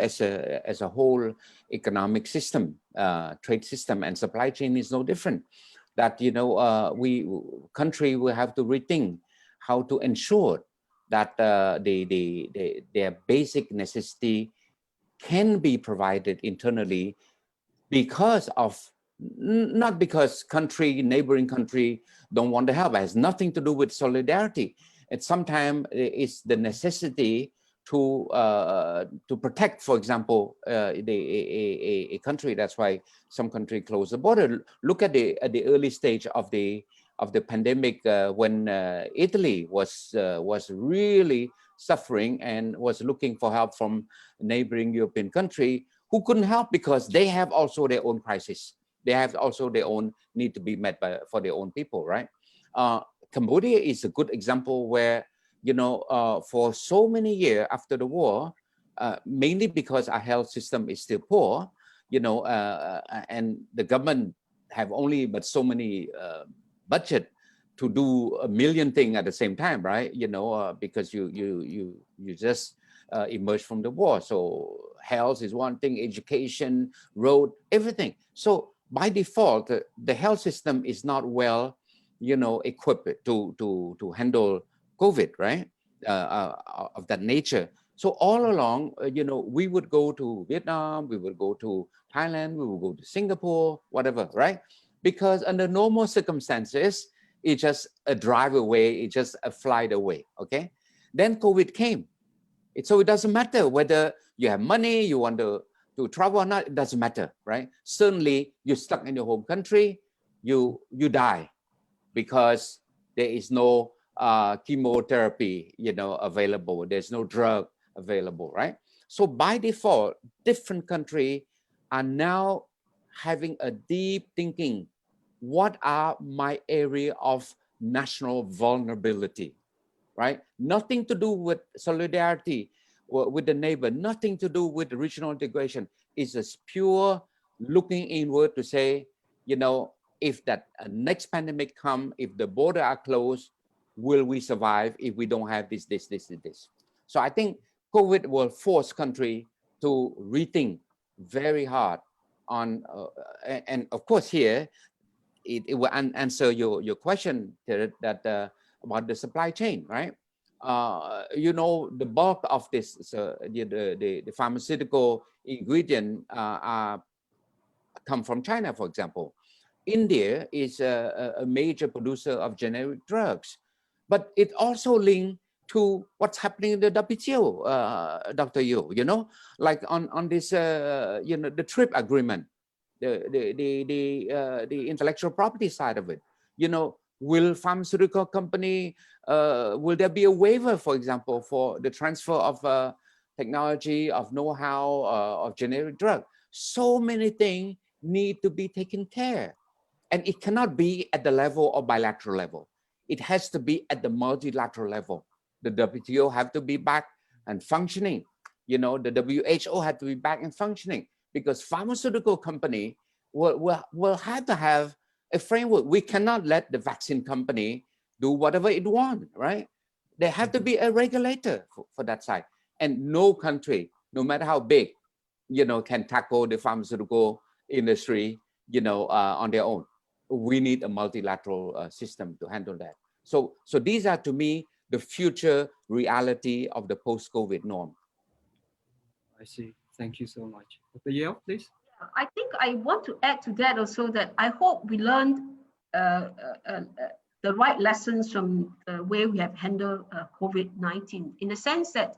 economic system, trade system, and supply chain is no different. That country will have to rethink how to ensure that their basic necessity can be provided internally because of Not because neighboring country don't want to help. It has nothing to do with solidarity. Sometimes it's the necessity to protect, for example, a country. That's why some country close the border. Look at the early stage of the pandemic when Italy was really suffering and was looking for help from neighboring European country who couldn't help because they have also their own crisis. They have also their own need to be met for their own people, right? Cambodia is a good example where, you know, for so many years after the war, mainly because our health system is still poor, you know, and the government have only but so many budget to do a million things at the same time, right? You know, because you just emerge from the war. So health is one thing, education, road, everything. So by default, the health system is not well, you know, equipped to handle COVID, right? Of that nature. So all along, you know, we would go to Vietnam, we would go to Thailand, we would go to Singapore, whatever, right? Because under normal circumstances, it's just a drive away, it's just a flight away, okay? Then COVID came. So it doesn't matter whether you have money, you want to travel or not, it doesn't matter, right? Certainly, you're stuck in your home country, you die because there is no chemotherapy, you know, available. There's no drug available, right? So by default, different countries are now having a deep thinking. What are my area of national vulnerability, right? Nothing to do with solidarity with the neighbor, nothing to do with regional integration. It's just pure looking inward to say, you know, if that next pandemic come, if the border are closed, will we survive if we don't have this? So I think COVID will force country to rethink very hard on, and of course here, it will answer your question that about the supply chain, right? You know, the bulk of this, the pharmaceutical ingredient come from China, for example. India is a major producer of generic drugs, but it also linked to what's happening in the WTO, Dr. Yu, you know, like on this, you know, the TRIP agreement, the intellectual property side of it. You know, will pharmaceutical company, will there be a waiver, for example, for the transfer of technology, of know-how, of generic drug? So many things need to be taken care. And it cannot be at the level of bilateral level. It has to be at the multilateral level. The WTO have to be back and functioning. You know, the WHO had to be back and functioning because pharmaceutical company will have to have a framework. We cannot let the vaccine company do whatever it wants, right? There have to be a regulator for that side. And no country, no matter how big, you know, can tackle the pharmaceutical industry, you know, on their own. We need a multilateral system to handle that. So these are, to me, the future reality of the post-COVID norm. I see. Thank you so much. Dr. Yeo, please. I think I want to add to that also that I hope we learned the right lessons from the way we have handled COVID-19, in the sense that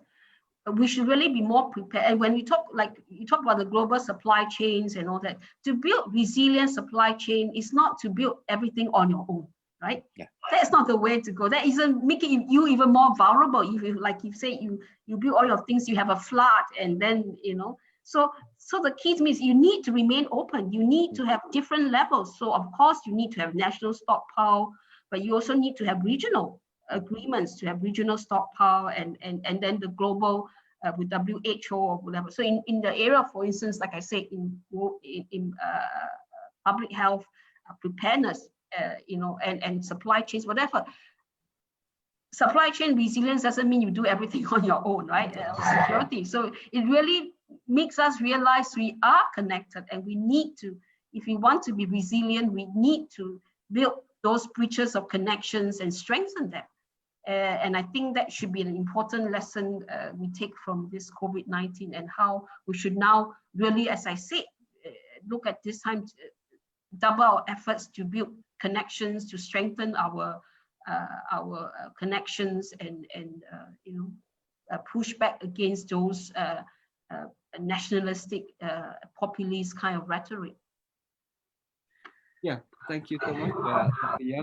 we should really be more prepared. And when we talk, like you talk about the global supply chains and all that, to build resilient supply chain is not to build everything on your own, right? Yeah. That's not the way to go. That isn't making you even more vulnerable. If you, like you say, you build all your things, you have a flood, and then, you know, so the key to me is you need to remain open. You need to have different levels. So of course you need to have national stockpile, but you also need to have regional agreements to have regional stockpile and then the global with WHO or whatever. So in the area, for instance, like I said, in public health preparedness, you know, and supply chains, whatever. Supply chain resilience doesn't mean you do everything on your own, right? Security. So it really makes us realize we are connected, and we need to, if we want to be resilient, we need to build those bridges of connections and strengthen them. And I think that should be an important lesson we take from this COVID-19, and how we should now really, as I said, look at this time double our efforts to build connections, to strengthen our connections, and push back against those nationalistic, populist kind of rhetoric. Yeah, thank you so much,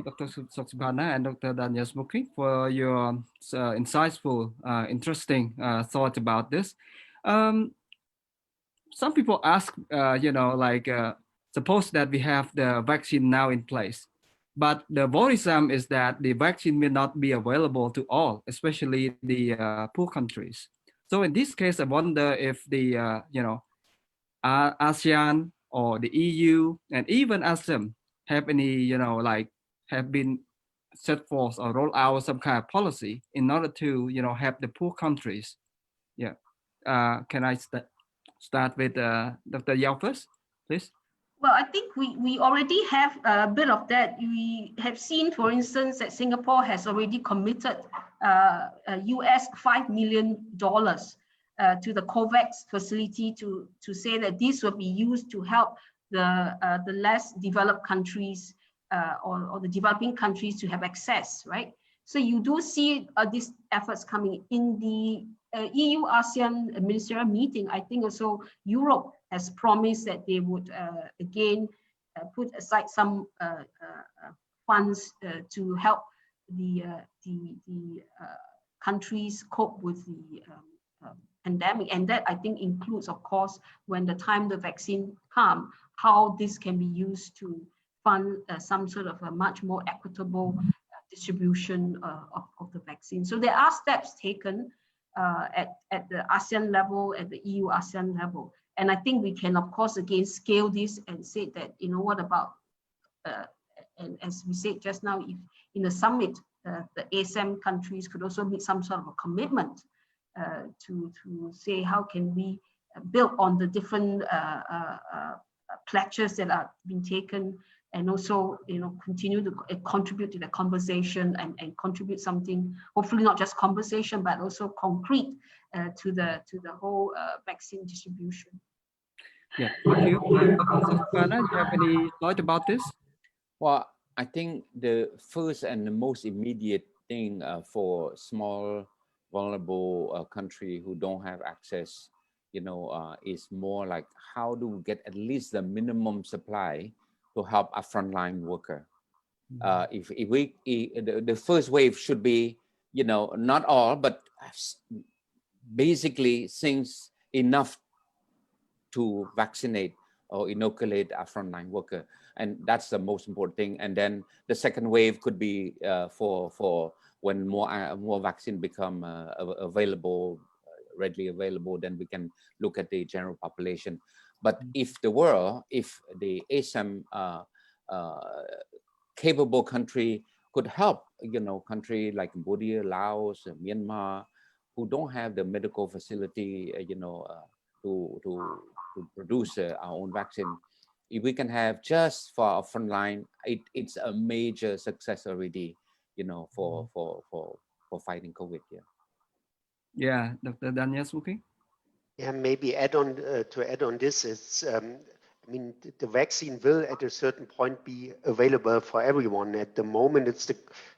Dr. Satsubhana and Dr. Danielle Spooking, for your insightful, interesting thoughts about this. Some people ask, suppose that we have the vaccine now in place, but the worrisome is that the vaccine may not be available to all, especially the poor countries. So in this case, I wonder if the ASEAN or the EU and even Asem have any, have been set forth or roll out some kind of policy in order to, help the poor countries. Yeah. Can I start with Dr. Yao first, please? Well, I think we already have a bit of that. We have seen, for instance, that Singapore has already committed US $5 million to the COVAX facility to say that this will be used to help the less developed countries or the developing countries to have access, right? So you do see these efforts coming in the EU-ASEAN ministerial meeting. I think also Europe has promised that they would again put aside some funds to help the countries cope with the pandemic, and that I think includes, of course, when the time the vaccine comes, how this can be used to fund some sort of a much more equitable distribution of the vaccine. So there are steps taken at the ASEAN level, at the EU-ASEAN level. And I think we can, of course, again, scale this and say that, what about, and as we said just now, if in the summit, the ASEM countries could also make some sort of a commitment to say, how can we build on the different pledges that are being taken, and also, continue to contribute to the conversation and contribute something, hopefully not just conversation, but also concrete to the whole vaccine distribution. Yeah, thank you. Dr. Satsubhana, you have any thought about this? Well, I think the first and the most immediate thing for small, vulnerable country who don't have access, is more like, how do we get at least the minimum supply to help a frontline worker? If the first wave should be, not all, but basically things enough to vaccinate or inoculate a frontline worker, and that's the most important thing. And then the second wave could be for when more vaccine become available, readily available, then we can look at the general population. But if the ASEM capable country could help, country like Cambodia, Laos, Myanmar, who don't have the medical facility, to produce our own vaccine. If we can have just for our frontline, it's a major success already, for fighting COVID. Yeah, Dr. Danielle Spooking. Yeah, maybe to add on this, it's the vaccine will at a certain point be available for everyone. At the moment, it's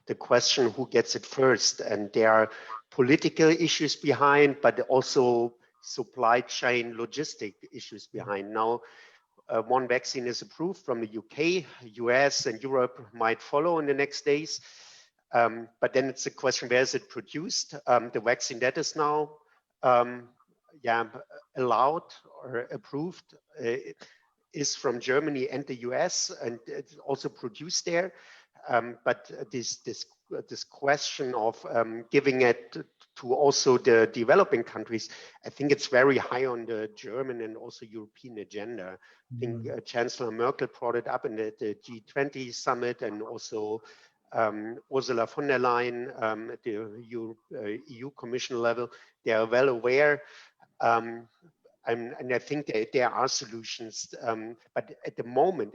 the question who gets it first, and there are political issues behind, but also supply chain logistic issues behind. Now, one vaccine is approved from the UK, US, and Europe might follow in the next days. But then it's a question, where is it produced? The vaccine that is now allowed or approved is from Germany and the US, and it's also produced there. But this question of giving it to also the developing countries, I think it's very high on the German and also European agenda. I think Chancellor Merkel brought it up in the G20 summit, and also Ursula von der Leyen at the EU Commission level. They are well aware. And I think there are solutions, but at the moment,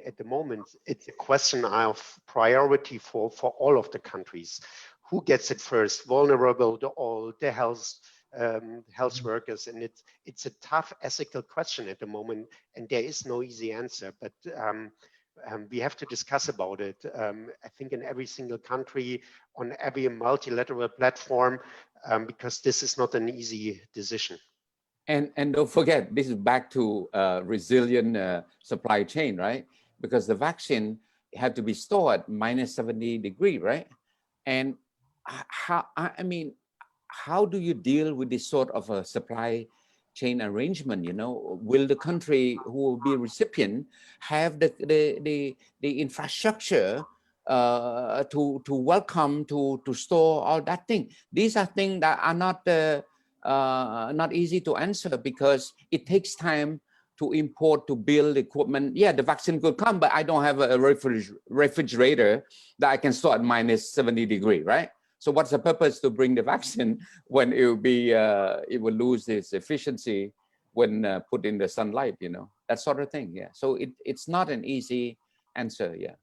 it's a question of priority for all of the countries. Who gets it first? Vulnerable to all the health workers, and it's a tough ethical question at the moment, and there is no easy answer. But We have to discuss about it. I think in every single country, on every multilateral platform, because this is not an easy decision. And don't forget, this is back to resilient supply chain, right? Because the vaccine had to be stored at minus 70 degrees, right? And how, I mean, how do you deal with this sort of a supply chain arrangement? You know, will the country who will be recipient have the infrastructure to welcome, to store all that thing? These are things that are not easy to answer, because it takes time to import, to build equipment. Yeah, the vaccine could come, but I don't have a refrigerator that I can store at minus 70 degrees, right? So what's the purpose to bring the vaccine when it will be, it will lose its efficiency when put in the sunlight, you know, that sort of thing. Yeah. So it's not an easy answer. Yeah.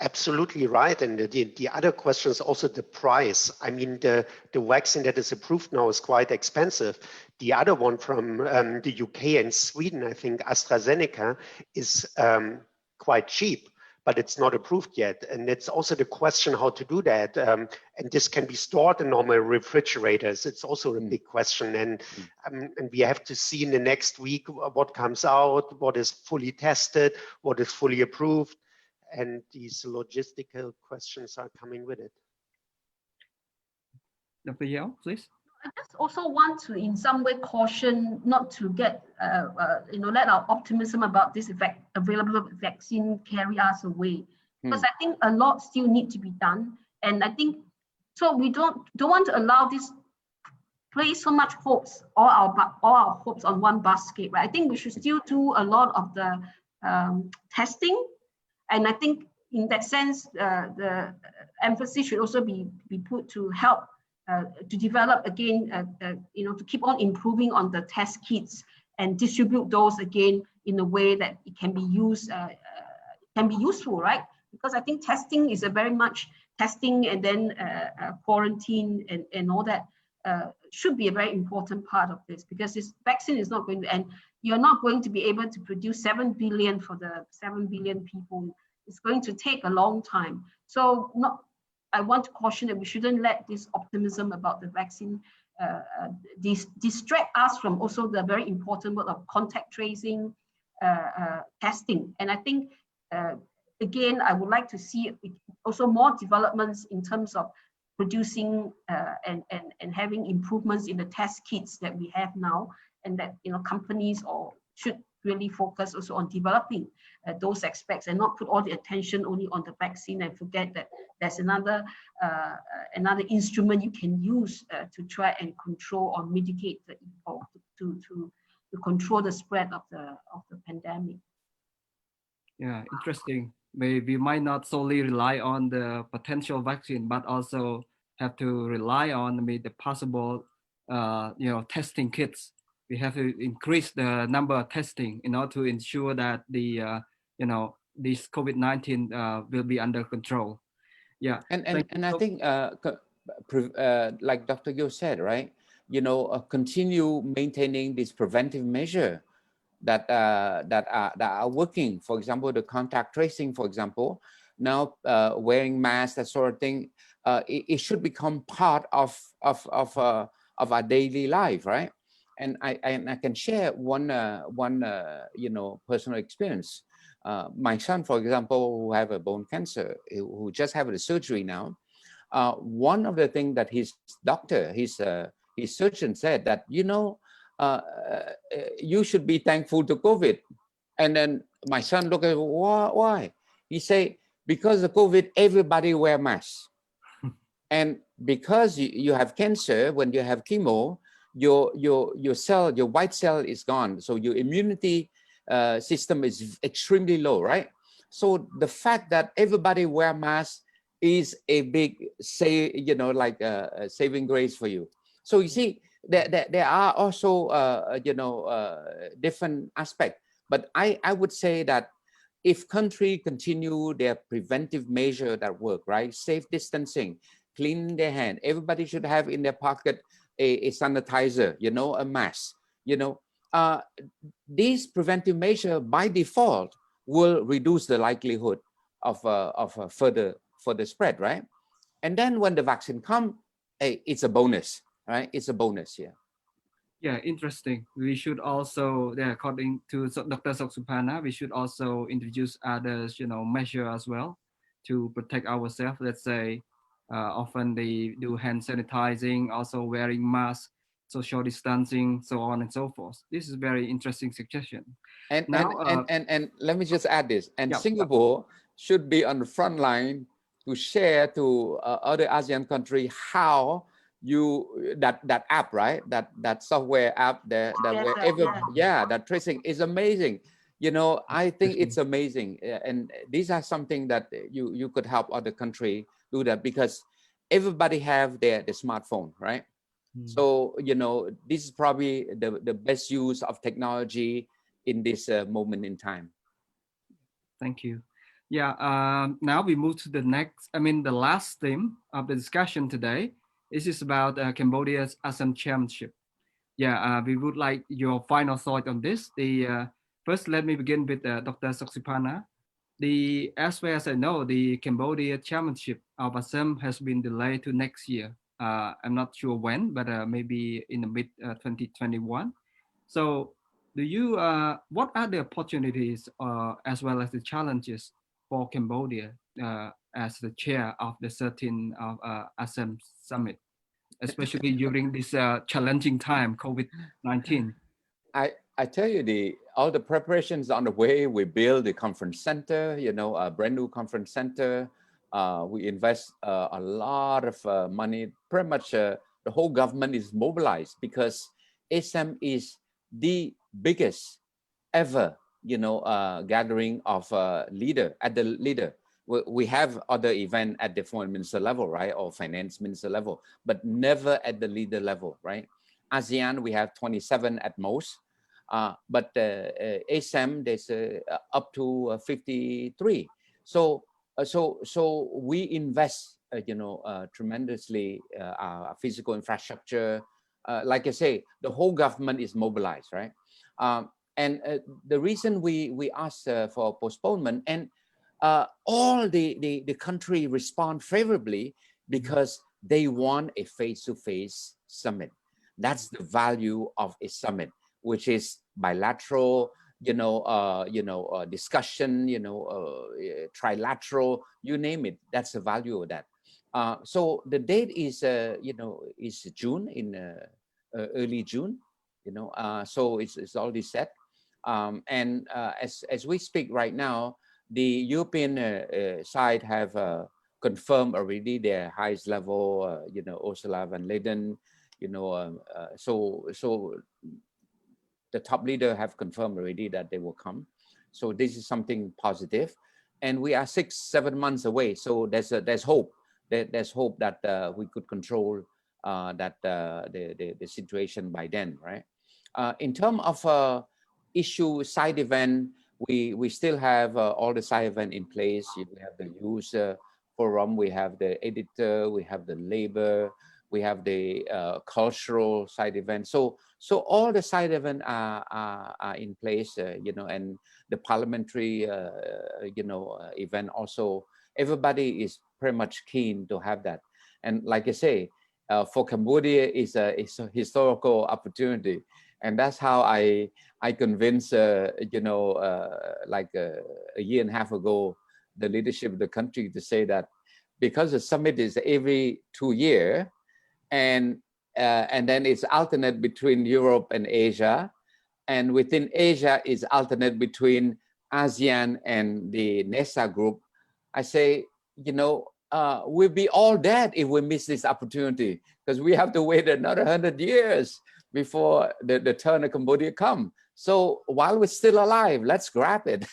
Absolutely right. And the other question is also the price. I mean, the vaccine that is approved now is quite expensive. The other one from the UK and Sweden, I think AstraZeneca, is quite cheap, but it's not approved yet. And it's also the question how to do that. And this can be stored in normal refrigerators. It's also a big question. And we have to see in the next week what comes out, what is fully tested, what is fully approved. And these logistical questions are coming with it. Dr. Yao, please. I just also want to, in some way, caution not to get, let our optimism about this available vaccine carry us away, because I think a lot still need to be done, and I think so. We don't want to allow this place so much hopes, all our hopes on one basket, right? I think we should still do a lot of the testing. And I think in that sense, the emphasis should also be put to help to develop again, to keep on improving on the test kits and distribute those again in a way that it can be used, can be useful, right? Because I think testing is a very much testing and then quarantine and all that should be a very important part of this, because this vaccine is not going to end. You're not going to be able to produce 7 billion for the 7 billion people. It's going to take a long time. So I want to caution that we shouldn't let this optimism about the vaccine distract us from also the very important work of contact tracing, testing. And I think, again, I would like to see also more developments in terms of producing and having improvements in the test kits that we have now, and that companies should really focus also on developing those aspects and not put all the attention only on the vaccine and forget that there's another instrument you can use to try and control or mitigate or to control the spread of the pandemic. Yeah, interesting. We might not solely rely on the potential vaccine, but also have to rely on the possible testing kits. We have to increase the number of testing in order to ensure that this COVID-19 will be under control. Yeah, and I think like Dr. Yo said, right? Continue maintaining this preventive measure that are working. For example, the contact tracing, for example, now wearing masks, that sort of thing. It should become part of our daily life, right? And I can share one personal experience. My son, for example, who have a bone cancer, who just have the surgery now. One of the things that his doctor, his surgeon said that you should be thankful to COVID. And then my son looked at why? He said, because of COVID, everybody wear masks. And because you have cancer, when you have chemo, your white cell is gone. So your immunity system is extremely low, right? So the fact that everybody wear masks is a big saving grace for you. So you see, there are also different aspects. But I would say that if country continue their preventive measure that work, right? Safe distancing, cleaning their hand. Everybody should have in their pocket a sanitizer, a mask. These preventive measures by default will reduce the likelihood of further spread, right? And then when the vaccine comes, hey, it's a bonus, right? It's a bonus here. Yeah, interesting. We should also, yeah, according to Dr. Soksupana, we should also introduce others, measure as well to protect ourselves. Let's say, often they do hand sanitizing, also wearing masks, social distancing, so on and so forth. This is very interesting suggestion. And Now, and let me just add this. And yeah, Singapore should be on the front line to share to other ASEAN countries how that app, right? That software app that wherever, that tracing is amazing. I think it's amazing, and these are something that you could help other country do that, because everybody have their smartphone, right? So this is probably the best use of technology in this moment in time. Thank you. Yeah, now we move to the the last theme of the discussion today. This is about Cambodia's Asem Championship. Yeah, we would like your final thought on this. First, let me begin with Dr. Soksipana. As far as I know, the Cambodia Championship of Asem has been delayed to next year. I'm not sure when, but maybe in the mid 2021. So, what are the opportunities as well as the challenges for Cambodia as the chair of the 13th Asem Summit, especially during this challenging time, COVID-19? I tell you, all the preparations on the way. We build the conference center, a brand new conference center. We invest a lot of money. Pretty much the whole government is mobilized, because ASEM is the biggest ever, gathering of leader. We have other event at the foreign minister level, right, or finance minister level, but never at the leader level, right? ASEAN, we have 27 at most, but ASEM there's up to 53. So we invest, tremendously our physical infrastructure. Like I say, the whole government is mobilized, right? And the reason we asked for postponement, and all the country respond favorably, because they want a face-to-face summit. That's the value of a summit, which is bilateral, discussion, trilateral, you name it. That's the value of that. So the date is, is June, in early June, so it's already set. And as we speak right now, the European side have confirmed already their highest level, Ursula von der Leyen, so the top leader have confirmed already that they will come. So this is something positive, and we are 6-7 months away. So there's hope. There's hope that we could control the situation by then, right? In terms of issue side event, we still have all the side event in place. We have the user forum, we have the editor, we have the labor, we have the cultural side event. So all the side event are in place, and the parliamentary, event also. Everybody is pretty much keen to have that. And like I say, for Cambodia, it's a historical opportunity, and that's how I convinced, like a year and a half ago, the leadership of the country to say that, because the summit is every 2 years, and then it's alternate between Europe and Asia, and within Asia is alternate between ASEAN and the NESA group. I say, we'll be all dead if we miss this opportunity, because we have to wait another 100 years before the turn of Cambodia come. So while we're still alive, let's grab it.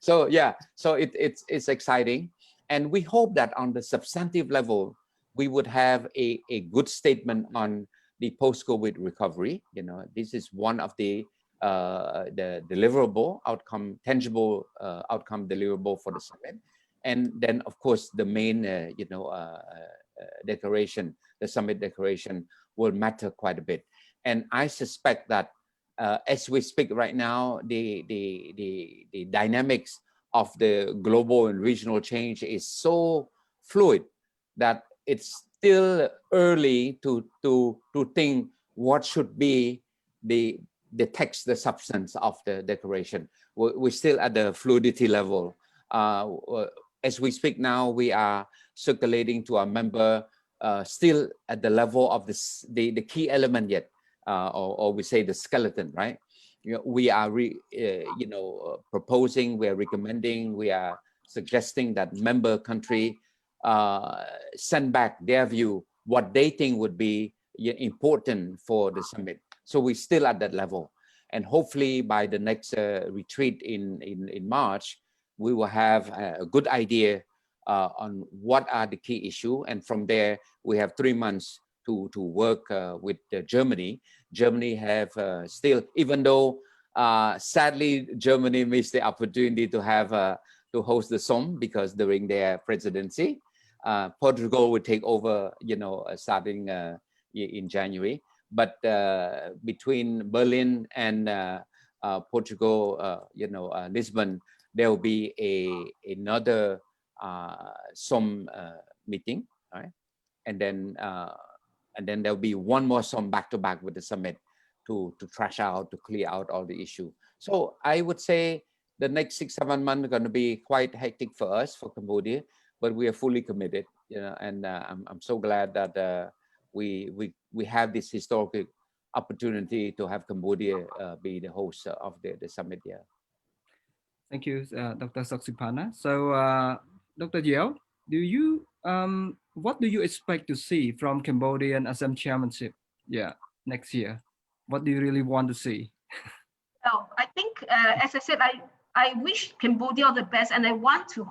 So yeah, so it's exciting, and we hope that on the substantive level, we would have a good statement on the post-COVID recovery. This is one of the deliverable outcome, tangible outcome deliverable for the summit. And then, of course, the main, declaration, the summit declaration, will matter quite a bit. And I suspect that as we speak right now, the dynamics of the global and regional change is so fluid that it's still early to think what should be the text, the substance of the declaration. We're still at the fluidity level. As we speak now, we are circulating to our member, still at the level of the key element yet, or we say the skeleton, right? We are proposing, we are recommending, we are suggesting that member country send back their view, what they think would be important for the summit. So we're still at that level. And hopefully by the next retreat in March, we will have a good idea on what are the key issues. And from there, we have 3 months to work with Germany. Germany have still, even though sadly, Germany missed the opportunity to have to host the SOM because during their presidency, Portugal would take over, starting in January. But between Berlin and Portugal, Lisbon, there will be another SOM meeting, right? And then there'll be one more SOM back to back with the summit to trash out, to clear out all the issue. So I would say the next 6-7 months are going to be quite hectic for us, for Cambodia, but we are fully committed, and I'm so glad that we have this historical opportunity to have Cambodia be the host of the summit. Yeah. Thank you, Dr. Saksipana. So, Dr. Diao, what do you expect to see from Cambodian Asem chairmanship? Yeah, next year. What do you really want to see? Oh, I think, as I said, I wish Cambodia all the best, and I want to,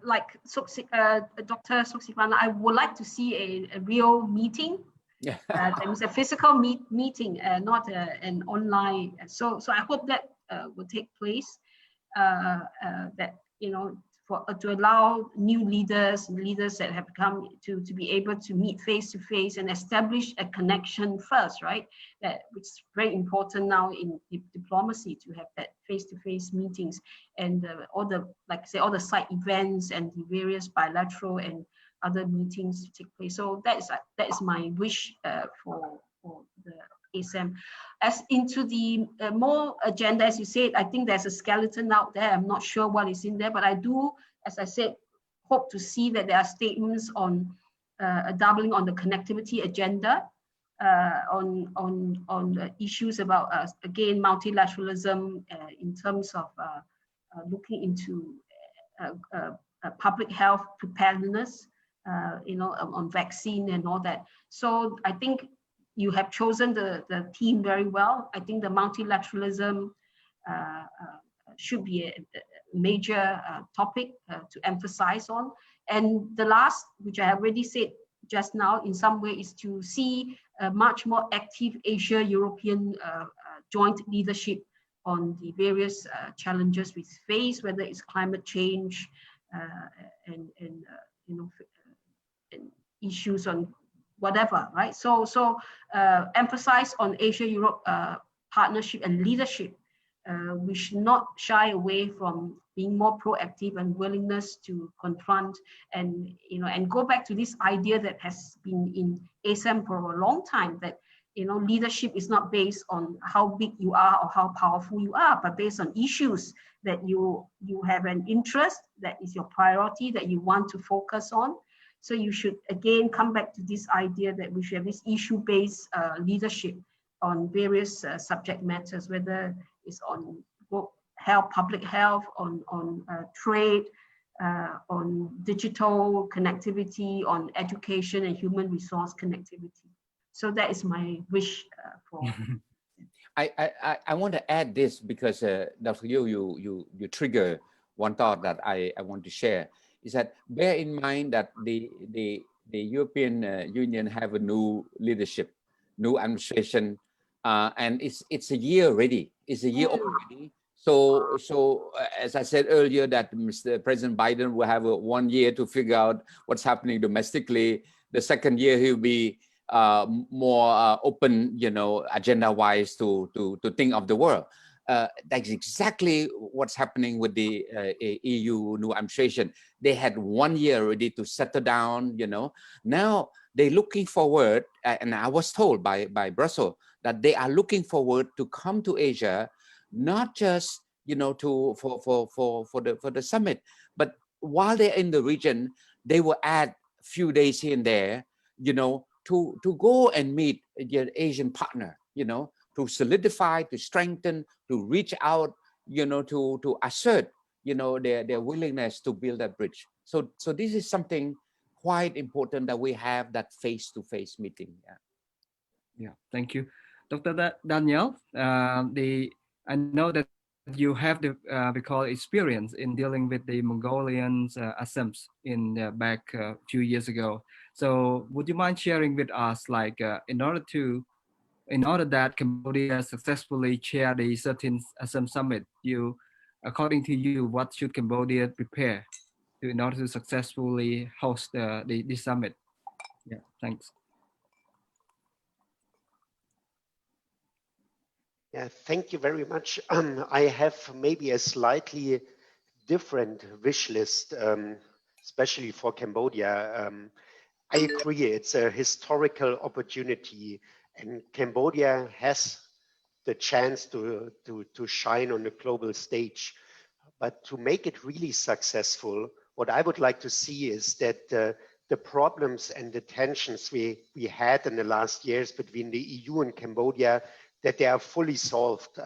like Dr. Saksipana, I would like to see a real meeting. Yeah. There is a physical meeting, not an online. So I hope that will take place. That to allow new leaders that have come to be able to meet face to face and establish a connection first, right? Which is very important now in diplomacy, to have that face to face meetings, and all the side events and the various bilateral and other meetings to take place. So that is my wish for the Asem. As into the more agenda, as you said, I think there's a skeleton out there. I'm not sure what is in there, but I do, as I said, hope to see that there are statements on doubling on the connectivity agenda, on the issues about again multilateralism in terms of looking into public health preparedness, on vaccine and all that. So I think you have chosen the theme very well. I think the multilateralism should be a major topic to emphasize on. And the last, which I have already said just now in some way, is to see a much more active Asia-European joint leadership on the various challenges we face, whether it's climate change and issues on whatever, right? So emphasize on Asia-Europe partnership and leadership. We should not shy away from being more proactive and willingness to confront and go back to this idea that has been in Asem for a long time, that leadership is not based on how big you are or how powerful you are, but based on issues that you have an interest, that is your priority, that you want to focus on. So you should again come back to this idea that we should have this issue-based leadership on various subject matters, whether it's on health, public health, on trade, on digital connectivity, on education and human resource connectivity. So that is my wish for. I want to add this because Dr. you trigger one thought that I want to share, is that bear in mind that the European Union have a new leadership, new administration, and it's a year already. It's a year already. So as I said earlier, that Mr. President Biden will have 1 year to figure out what's happening domestically. The second year he'll be more open, agenda-wise to think of the world. That's exactly what's happening with the EU new administration. They had 1 year already to settle down, Now they're looking forward, and I was told by Brussels that they are looking forward to come to Asia, not just for the summit, but while they're in the region, they will add a few days here and there, to go and meet your Asian partner, to solidify, to strengthen, to reach out, to assert, their willingness to build that bridge. So this is something quite important that we have that face-to-face meeting. Yeah, thank you, Dr. Danielle. I know that you have the we call experience in dealing with the Mongolians, Asems in back a few years ago. So would you mind sharing with us, like, in order that Cambodia successfully chair the 13th Asem Summit, according to you, what should Cambodia prepare in order to successfully host the summit? Yeah, thanks. Yeah, thank you very much. I have maybe a slightly different wish list, especially for Cambodia. I agree, it's a historical opportunity, and Cambodia has the chance to shine on the global stage. But to make it really successful, what I would like to see is that the problems and the tensions we had in the last years between the EU and Cambodia, that they are fully solved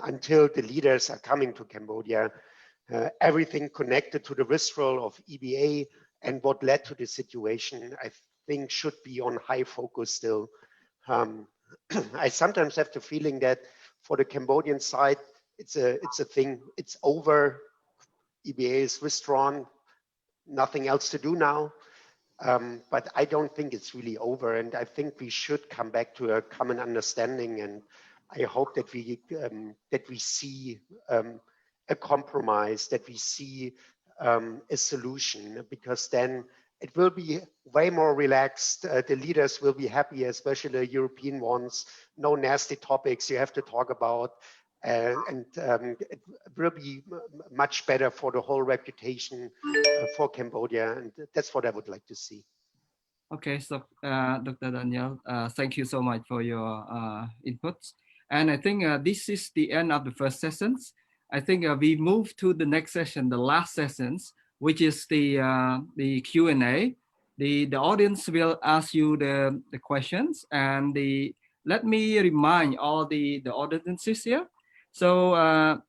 until the leaders are coming to Cambodia. Everything connected to the withdrawal of EBA and what led to the situation, I think should be on high focus still. I sometimes have the feeling that for the Cambodian side, it's a thing, it's over, EBA is withdrawn, nothing else to do now. But I don't think it's really over, and I think we should come back to a common understanding, and I hope that we see a compromise, that we see a solution, because then it will be way more relaxed. The leaders will be happy, especially the European ones. No nasty topics you have to talk about. And it will be much better for the whole reputation for Cambodia. And that's what I would like to see. Okay, so Dr. Danielle, thank you so much for your inputs. And I think this is the end of the first sessions. I think we move to the next session, the last sessions, which is the Q&A. The audience will ask you the questions, and let me remind all the audiences here. So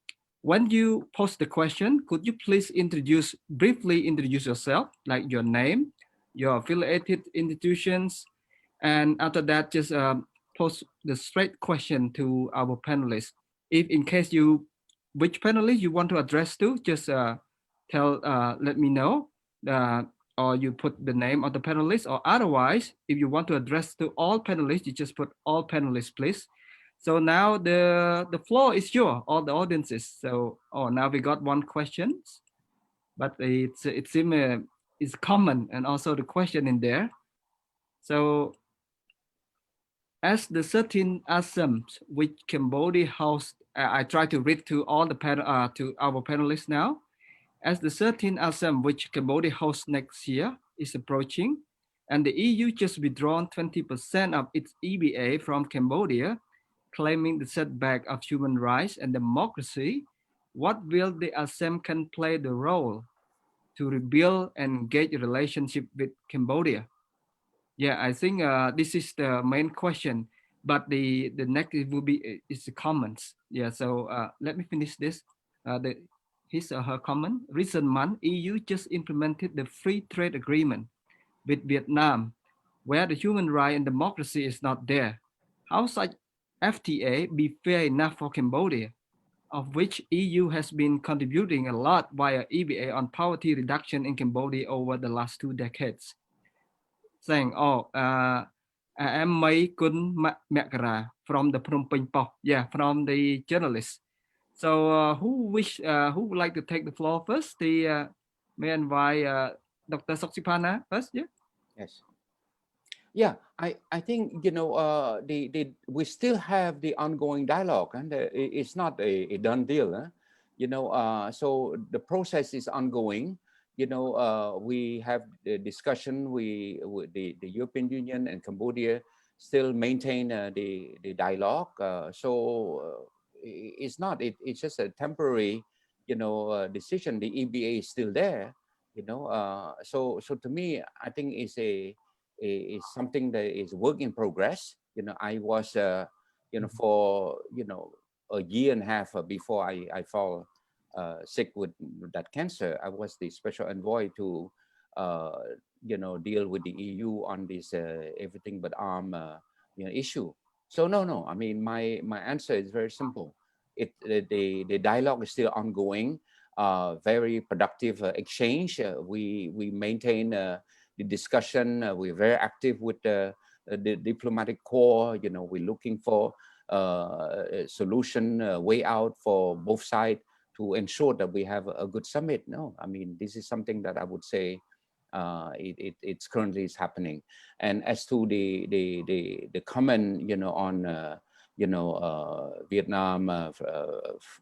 when you post the question, could you please briefly introduce yourself, like your name, your affiliated institutions, and after that, just post the straight question to our panelists. If in case which panelist you want to address to, just let me know, or you put the name of the panelist, or otherwise, if you want to address to all panelists, you just put all panelists, please. So now the floor is yours, all the audiences. So, now we got one question, but it seems it's common, and also the question in there. So, as the 13 Asems which Cambodia hosts, I try to read to all the to our panelists now. As the 13 Asem which Cambodia hosts next year is approaching, and the EU just withdrawn 20% of its EBA from Cambodia, claiming the setback of human rights and democracy, what will the Asem can play the role to rebuild and engage a relationship with Cambodia? Yeah, I think this is the main question, but the next will be is the comments. Yeah, so let me finish this. His or her comment. Recent month, EU just implemented the free trade agreement with Vietnam, where the human right and democracy is not there. How such FTA be fair enough for Cambodia, of which EU has been contributing a lot via EBA on poverty reduction in Cambodia over the last 2 decades? Saying, em May Kun Makara from the Phnom Penh Post. Yeah, from the journalist. So who would like to take the floor first? May I invite Dr. Soksipana first? Yeah. Yes. Yeah, I think, you know, we still have the ongoing dialogue, and it's not a done deal. You know, so the process is ongoing. You know, we have the discussion. The European Union and Cambodia still maintain the dialogue. It's not. It's just a temporary, you know, decision. The EBA is still there. You know, so to me, I think is something that is work in progress. You know, I was, you know, for, you know, a year and a half before I fall sick with that cancer, I was the special envoy to, uh, you know, deal with the EU on this everything but arm, you know, issue. So no, I mean, my answer is very simple. The dialogue is still ongoing. Very productive exchange. We maintain the discussion. We're very active with the diplomatic corps. You know, we're looking for a solution, way out for both sides to ensure that we have a good summit. No, I mean, this is something that I would say it's currently is happening. And as to the comment, you know, on Vietnam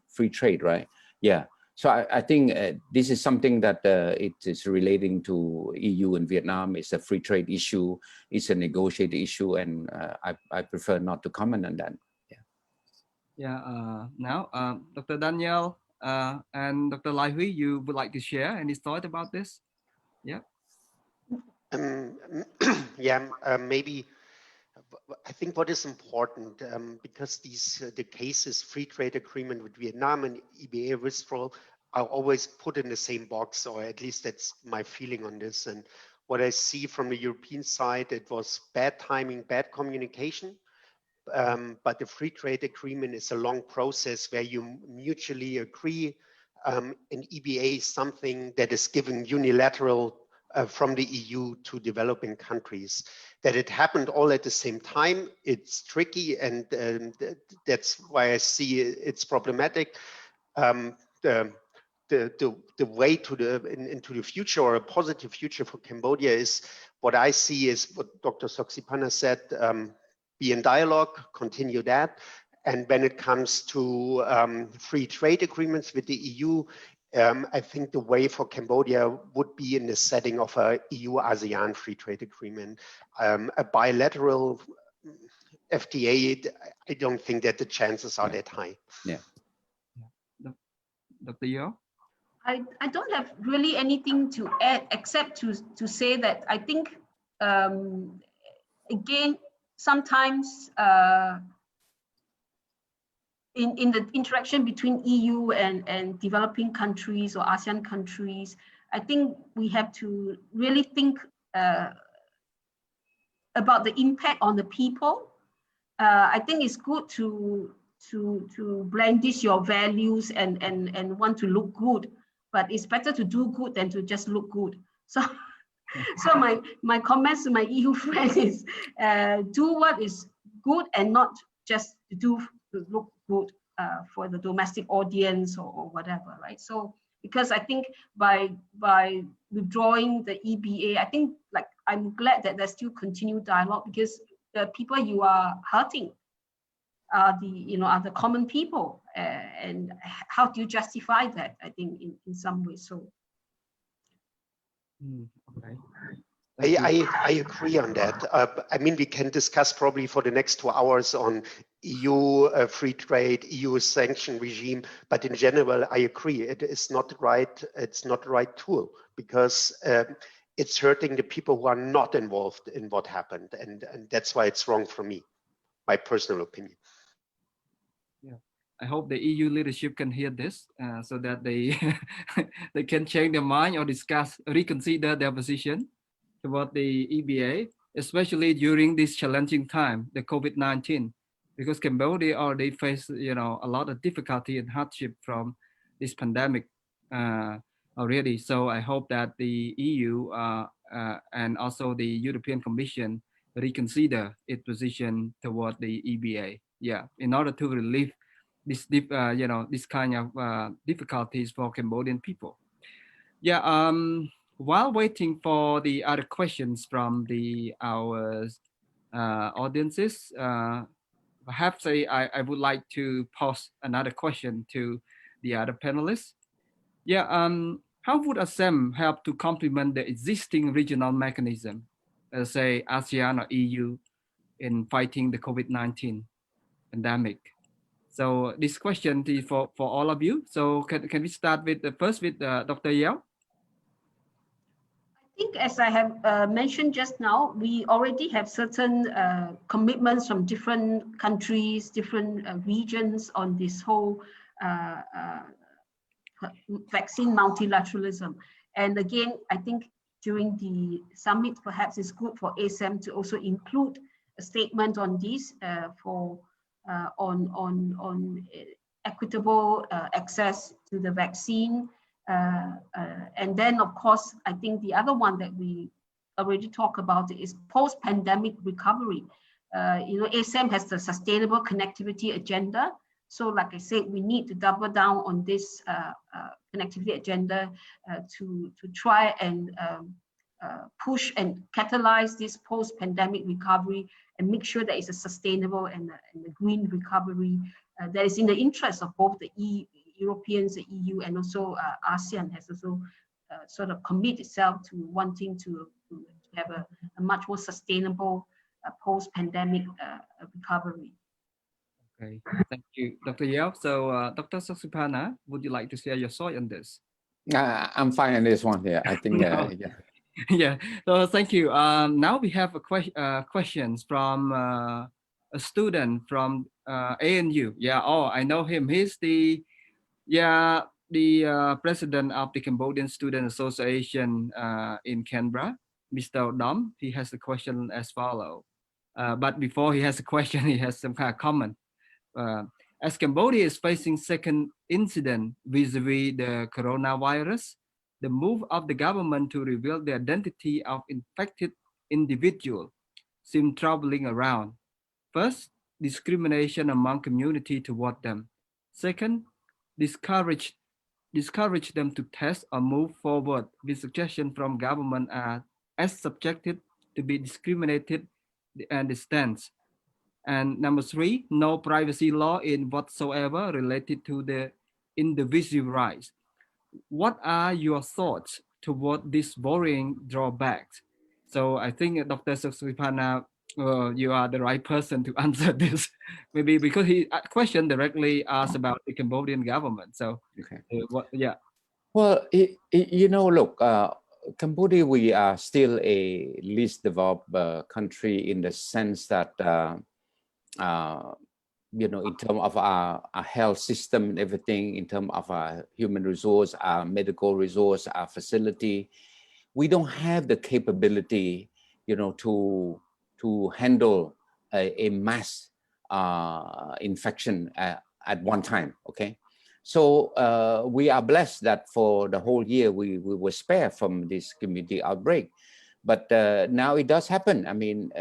free trade, right? Yeah. So I think this is something that it is relating to EU and Vietnam. It's a free trade issue. It's a negotiated issue, and I prefer not to comment on that. Yeah. Yeah. Now, Dr. Danielle and Dr. Lai Hui, you would like to share any thought about this? Yeah. Yeah, maybe I think what is important, because the cases, free trade agreement with Vietnam and EBA withdrawal, are always put in the same box, or at least that's my feeling on this. And what I see from the European side, it was bad timing, bad communication. But the free trade agreement is a long process where you mutually agree. An EBA is something that is given unilateral from the EU to developing countries. That it happened all at the same time, it's tricky, and that's why I see it's problematic. The way to into the future, or a positive future for Cambodia, is what I see is what Dr. Soxipana said. Be in dialogue, continue that. And when it comes to free trade agreements with the EU, I think the way for Cambodia would be in the setting of a EU-ASEAN free trade agreement. A bilateral FTA, I don't think that the chances are that high. Yeah. Dr. Yo? I don't have really anything to add except to say that I think, again, sometimes in the interaction between EU and developing countries or ASEAN countries, I think we have to really think about the impact on the people. I think it's good to brandish your values and want to look good, but it's better to do good than to just look good. So so my comments to my EU friend is do what is good and not just to look good for the domestic audience or whatever, right? So because I think by withdrawing the EBA, I think, like, I'm glad that there's still continued dialogue, because the people you are hurting are the common people, and how do you justify that? I think in some ways. So. Okay. I agree on that. I mean, we can discuss probably for the next 2 hours on EU free trade, EU sanction regime, but in general, I agree. It is not right. It's not the right tool, because it's hurting the people who are not involved in what happened, and that's why it's wrong for me, my personal opinion. Yeah, I hope the EU leadership can hear this, so that they they can change their mind or reconsider their position toward the EBA, especially during this challenging time, the COVID-19, because Cambodia already faced, a lot of difficulty and hardship from this pandemic already. So I hope that the EU and also the European Commission reconsider its position toward the EBA. Yeah, in order to relieve this kind of difficulties for Cambodian people. Yeah. while waiting for the other questions from our audiences, perhaps I would like to pose another question to the other panelists. Yeah, how would Asem help to complement the existing regional mechanism, say ASEAN or EU, in fighting the COVID-19 pandemic? So this question is for all of you. So can we start with first with Dr. Yao? I think, as I have mentioned just now, we already have certain commitments from different countries, different regions on this whole vaccine multilateralism. And again, I think during the summit, perhaps it's good for Asem to also include a statement on this on equitable access to the vaccine. And then, of course, I think the other one that we already talked about is post-pandemic recovery. Asem has the sustainable connectivity agenda. So like I said, we need to double down on this connectivity agenda to try and push and catalyze this post-pandemic recovery and make sure that it's a sustainable and a green recovery that is in the interest of both the Europeans, the EU, and also ASEAN has also sort of commit itself to wanting to have a much more sustainable post-pandemic recovery. Okay, thank you, Dr. Yao. So, Dr. Saksipana, would you like to share your thought on this? I'm fine on this one here. I think, yeah. Yeah. So, thank you. Now we have a questions from a student from ANU. Yeah. Oh, I know him. He's the president of the Cambodian Student Association in Canberra, Mr. Dom. He has a question as follows. But before he has a question, he has some kind of comment. As Cambodia is facing second incident vis-a-vis the coronavirus, the move of the government to reveal the identity of infected individual seems troubling around. First, discrimination among community toward them. Second, discourage them to test or move forward with suggestion from government as subjected to be discriminated and distanced. And number three, no privacy law in whatsoever related to the individual rights. What are your thoughts toward these worrying drawbacks? So I think Dr. Saksipana, you are the right person to answer this. Maybe because he question directly asked about the Cambodian government. So, Okay. Yeah. Well, look, Cambodia, we are still a least developed country in the sense that, in terms of our health system and everything, in terms of our human resource, our medical resource, our facility, we don't have the capability, to handle a mass infection at one time. Okay. So we are blessed that for the whole year we were spared from this community outbreak. But now it does happen. I mean,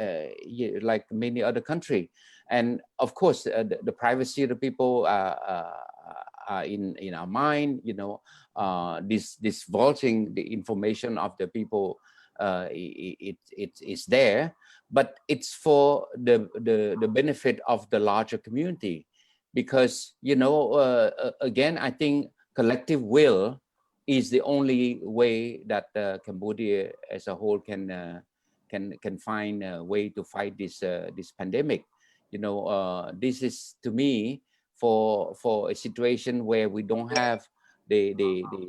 like many other countries. And of course, the privacy of the people are in our mind, this vaulting the information of the people, it's there, but it's for the benefit of the larger community. Because, again, I think collective will is the only way that Cambodia as a whole can find a way to fight this pandemic. This is, to me, for a situation where we don't have the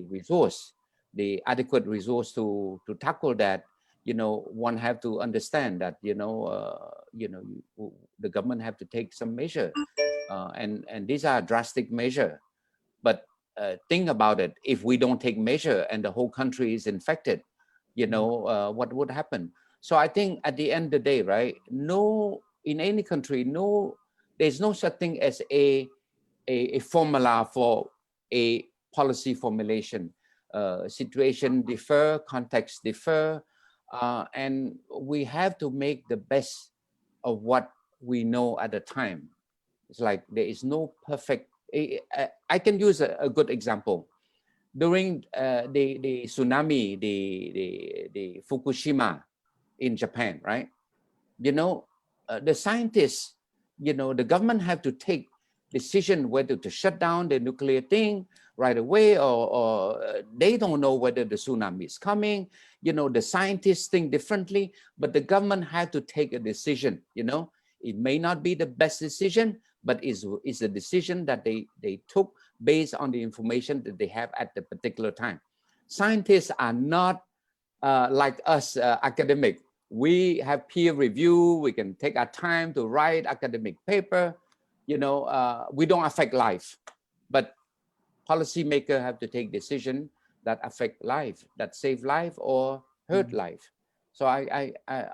resource, the adequate resource to tackle that. One have to understand that the government have to take some measure, and these are drastic measure. But think about it: if we don't take measure and the whole country is infected, what would happen? So I think at the end of the day, right? In any country, there's no such thing as a formula for a policy formulation. Situation differ, context differ, and we have to make the best of what we know at the time. It's like there is no perfect. I can use a good example. during the tsunami, the Fukushima in Japan, right? You know, the scientists, you know, the government have to take decision whether to shut down the nuclear thing right away, or they don't know whether the tsunami is coming. You know, the scientists think differently, but the government had to take a decision. You know, it may not be the best decision, but is a decision that they took based on the information that they have at the particular time. Scientists are not like us academic. We have peer review. We can take our time to write academic paper. You know, we don't affect life, but policymakers have to take decision that affect life, that save life or hurt life. So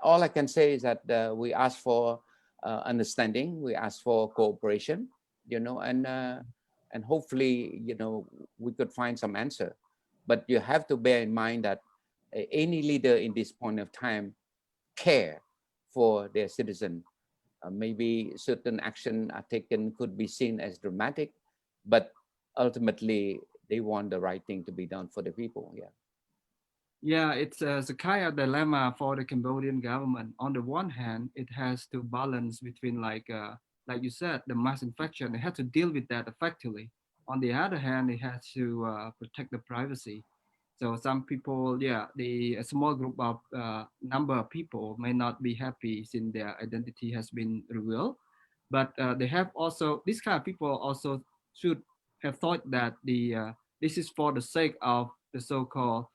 all I can say is that we ask for understanding, we ask for cooperation, you know, and hopefully, you know, we could find some answer. But you have to bear in mind that any leader in this point of time care for their citizen. Maybe certain action are taken could be seen as dramatic, but ultimately they want the right thing to be done for the people. Yeah. Yeah, it's a kind of dilemma for the Cambodian government. On the one hand, it has to balance between like you said, the mass infection. It has to deal with that effectively. On the other hand, it has to protect the privacy. So some people, yeah, a small group of number of people may not be happy since their identity has been revealed, but they have also, this kind of people also should have thought that this is for the sake of the so-called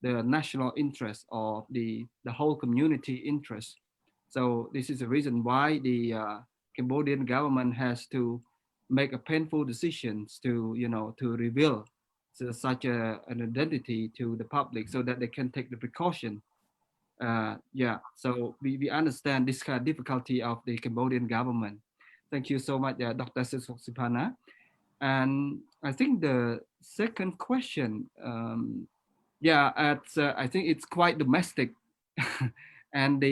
the national interest or the whole community interest. So this is the reason why the Cambodian government has to make a painful decisions to, you know, to reveal such an identity to the public so that they can take the precaution. Yeah, so we understand this kind of difficulty of the Cambodian government. Thank you so much, Dr. Sipana. And I think the second question, yeah, I think it's quite domestic, and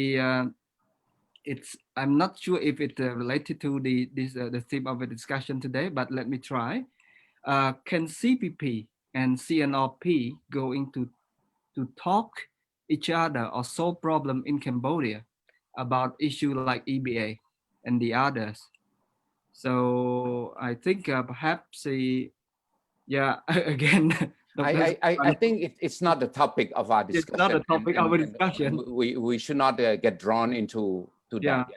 I'm not sure if it's related to the theme of the discussion today, but let me try. Can CPP and CNRP going to talk each other or solve problem in Cambodia about issue like EBA and the others? So I think perhaps yeah, again. I think it's not the topic of our discussion. It's not the topic of our discussion. We should not get drawn into that.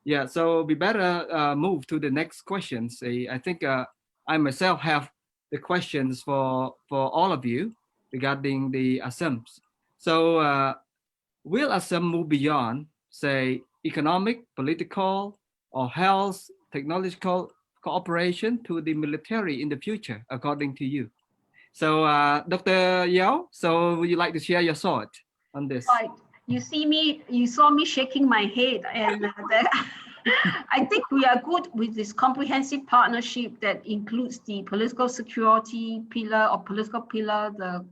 Yeah, so we better move to the next questions. I think I myself have the questions for all of you regarding the Asems. So will Asem move beyond, say, economic, political, or health, technological cooperation to the military in the future, according to you? So Dr. Yao, so would you like to share your thought on this? Right. You saw me shaking my head, and I think we are good with this comprehensive partnership that includes the political security pillar or political pillar, the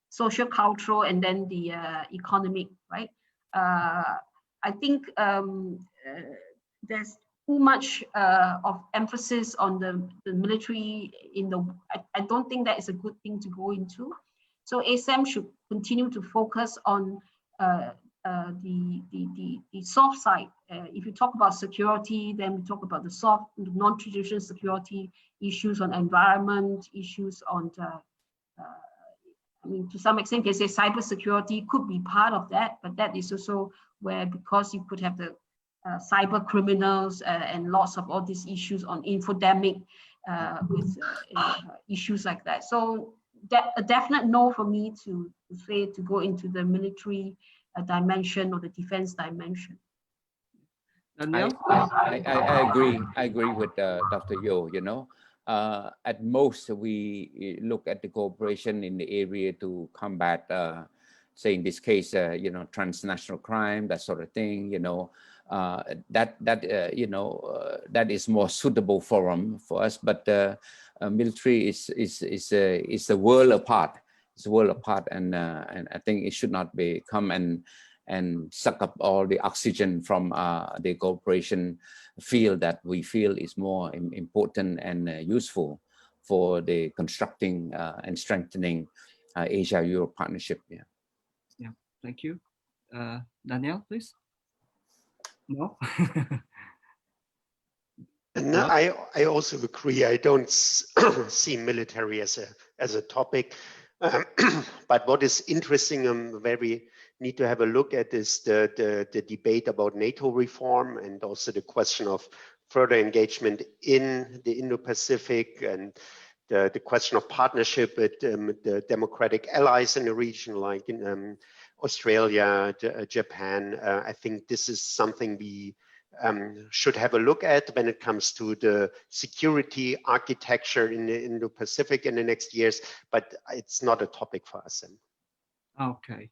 social, cultural, and then the economic, right? I think there's too much of emphasis on the military I don't think that is a good thing to go into. So ASEM should continue to focus on the soft side. If you talk about security, then we talk about the soft, non-traditional security issues on environment, issues on I mean, to some extent, you can say cybersecurity could be part of that, but that is also where, because you could have the cyber criminals and lots of all these issues on infodemic with issues like that. So a definite no for me to say to go into the military dimension or the defense dimension. I agree with Dr. Yo. You know, at most we look at the cooperation in the area to combat, say in this case, you know, transnational crime, that sort of thing. You know, that is more suitable forum for us. But military is a world apart. It's a world apart, and I think it should not come and suck up all the oxygen from the cooperation field that we feel is more important and useful for the constructing and strengthening Asia-Europe partnership. Yeah. Yeah, thank you. Danielle, please. No? And I also agree. I don't see military as a topic. But what is interesting and where we need to have a look at is the debate about NATO reform, and also the question of further engagement in the Indo-Pacific, and the question of partnership with the democratic allies in the region, like in Australia, Japan. I think this is something we should have a look at when it comes to the security architecture in the Indo-Pacific in the next years, but it's not a topic for us. Okay,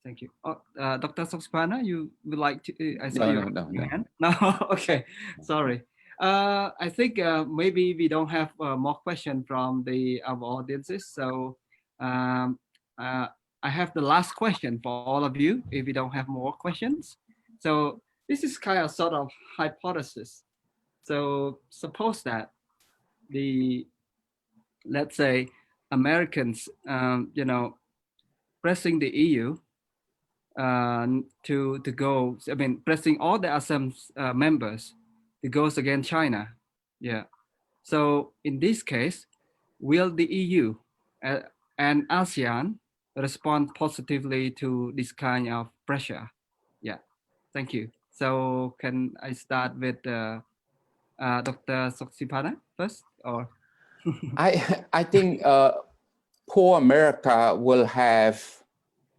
thank you. Dr. Soxpana, you would like to, I saw No, your no, no, no. hand. No, okay, sorry. I think maybe we don't have more questions from our audiences, so I have the last question for all of you, if we don't have more questions. So this is kind of sort of hypothesis. So suppose that let's say Americans, pressing the EU to go, I mean, pressing all the Asem members to go against China. Yeah. So in this case, will the EU and ASEAN respond positively to this kind of pressure? Yeah. Thank you. So can I start with Dr. Soxipana first, or? I think poor America will have,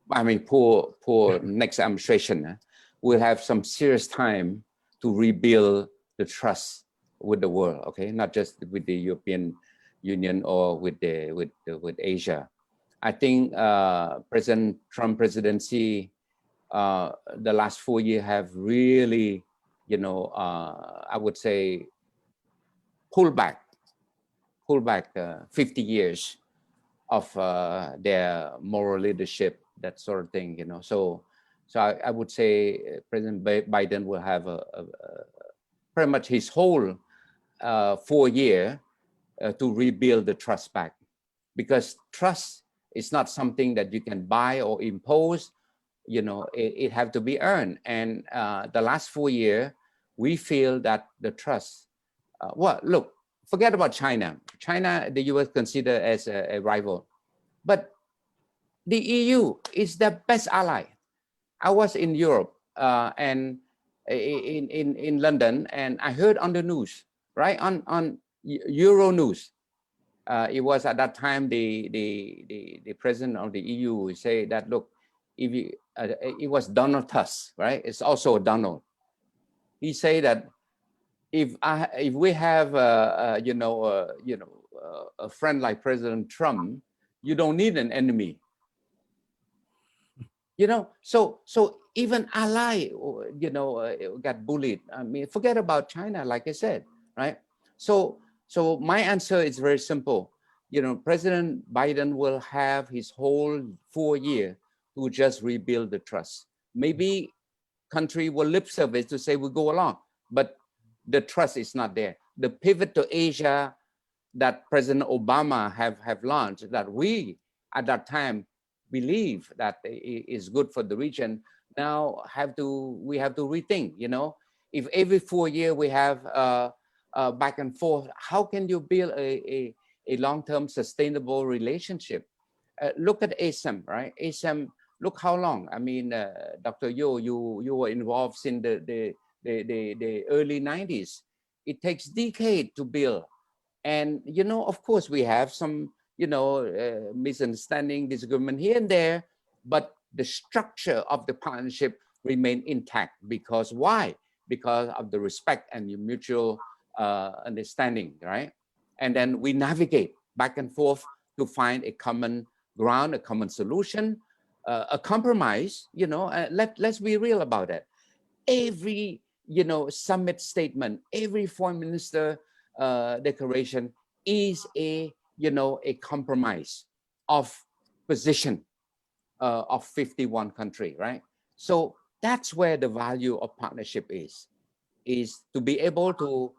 I mean, poor next administration will have some serious time to rebuild the trust with the world. Okay, not just with the European Union or with Asia. I think President Trump presidency, the last 4 years have really, I would say, pulled back 50 years of their moral leadership, that sort of thing, So I would say President Biden will have pretty much his whole 4 year to rebuild the trust back, because trust is not something that you can buy or impose. It have to be earned. And the last 4 years, we feel that the trust. Well, look, forget about China. China, the US consider as a rival, but the EU is the best ally. I was in Europe and in London, and I heard on the news, right, on Euro News. It was at that time the president of the EU say that, look, if you, it was Donald Tusk, right? It's also Donald. He say that if we have a friend like President Trump, you don't need an enemy. So even ally, got bullied. I mean, forget about China, like I said, right? So my answer is very simple. President Biden will have his whole 4 year to just rebuild the trust. Maybe country will lip service to say we go along, but the trust is not there. The pivot to Asia that President Obama have launched, that we at that time believe that is good for the region, now we have to rethink. If every 4 years we have back and forth, how can you build a long-term sustainable relationship? Look at Asem, right? Asem, look how long. I mean, Dr. Yo, you were involved in the early 90s. It takes decades to build. And, of course, we have some, misunderstanding, disagreement here and there, but the structure of the partnership remain intact. Because why? Because of the respect and the mutual understanding, right? And then we navigate back and forth to find a common ground, a common solution, a compromise. Let's be real about it. Every summit statement, every foreign minister declaration is a compromise of position of 51 country, right? So that's where the value of partnership is to be able to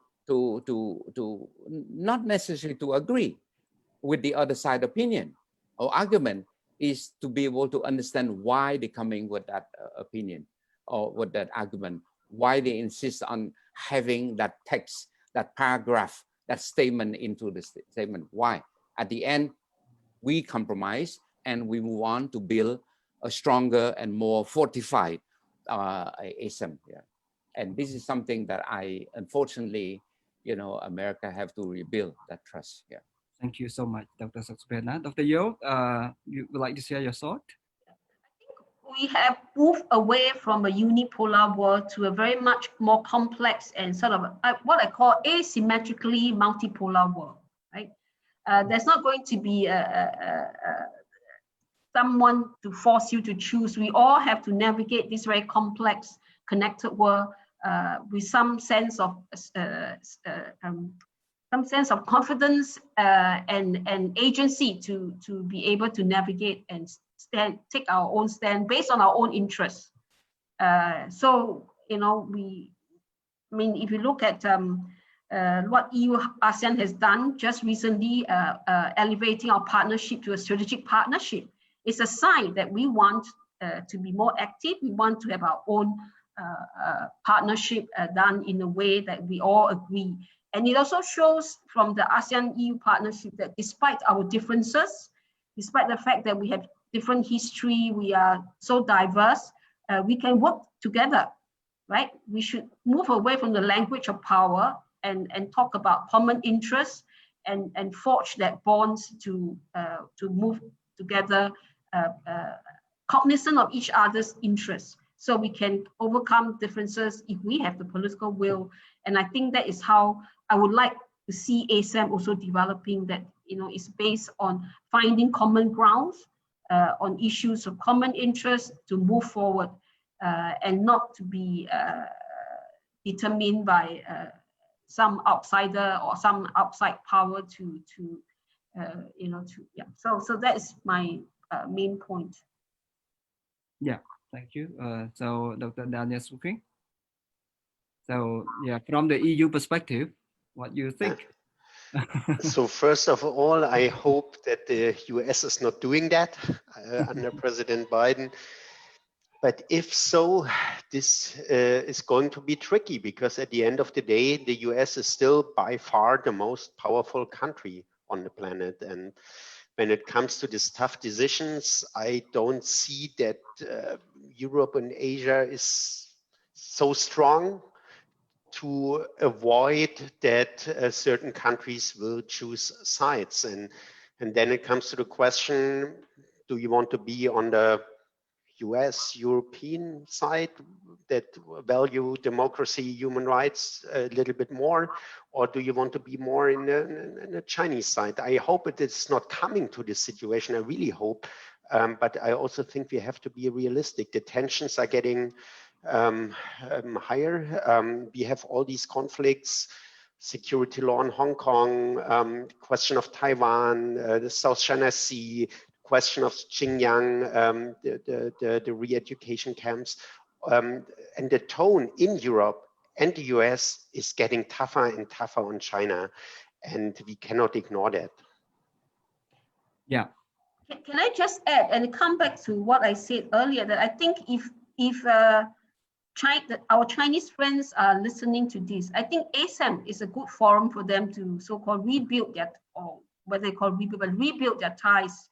not necessarily to agree, with the other side opinion or argument is to be able to understand why they're coming with that opinion or with that argument, why they insist on having that text, that paragraph, that statement into the statement. Why? At the end, we compromise and we move on to build a stronger and more fortified ASEM. Yeah. And this is something that unfortunately, America have to rebuild that trust. Yeah. Thank you so much, Dr. Saxena. Dr. Yo, you would like to share your thought? We have moved away from a unipolar world to a very much more complex and sort of what I call asymmetrically multipolar world, right? There's not going to be someone to force you to choose. We all have to navigate this very complex, connected world with some sense of confidence and agency to be able to navigate and take our own stand based on our own interests. So, if you look at what EU-ASEAN has done just recently, elevating our partnership to a strategic partnership, is a sign that we want to be more active. We want to have our own partnership done in a way that we all agree. And it also shows from the ASEAN-EU partnership that despite our differences, despite the fact that we have different history, we are so diverse, we can work together, right? We should move away from the language of power and talk about common interests and forge that bonds to move together, cognizant of each other's interests, so we can overcome differences if we have the political will. And I think that is how I would like to see ASEM also developing, that is based on finding common grounds on issues of common interest to move forward, and not to be determined by some outsider or some outside power So that is my main point. Yeah, thank you. So Dr. Danielle Spooking. So yeah, from the EU perspective, what do you think? So first of all, I hope that the US is not doing that under President Biden. But if so, this is going to be tricky, because at the end of the day, the US is still by far the most powerful country on the planet. And when it comes to these tough decisions, I don't see that Europe and Asia is so strong to avoid that certain countries will choose sides. And then it comes to the question, do you want to be on the US, European side that value democracy, human rights a little bit more, or do you want to be more in the Chinese side? I hope it is not coming to this situation. I really hope, but I also think we have to be realistic. The tensions are getting higher. We have all these conflicts, security law in Hong Kong, question of Taiwan, the South China Sea, question of Xinjiang, the re-education camps, and the tone in Europe and the US is getting tougher and tougher on China, and we cannot ignore that. Yeah. Can I just add and come back to what I said earlier, that I think if our Chinese friends are listening to this, I think ASEM is a good forum for them to so-called rebuild their, or what they call rebuild, but rebuild their ties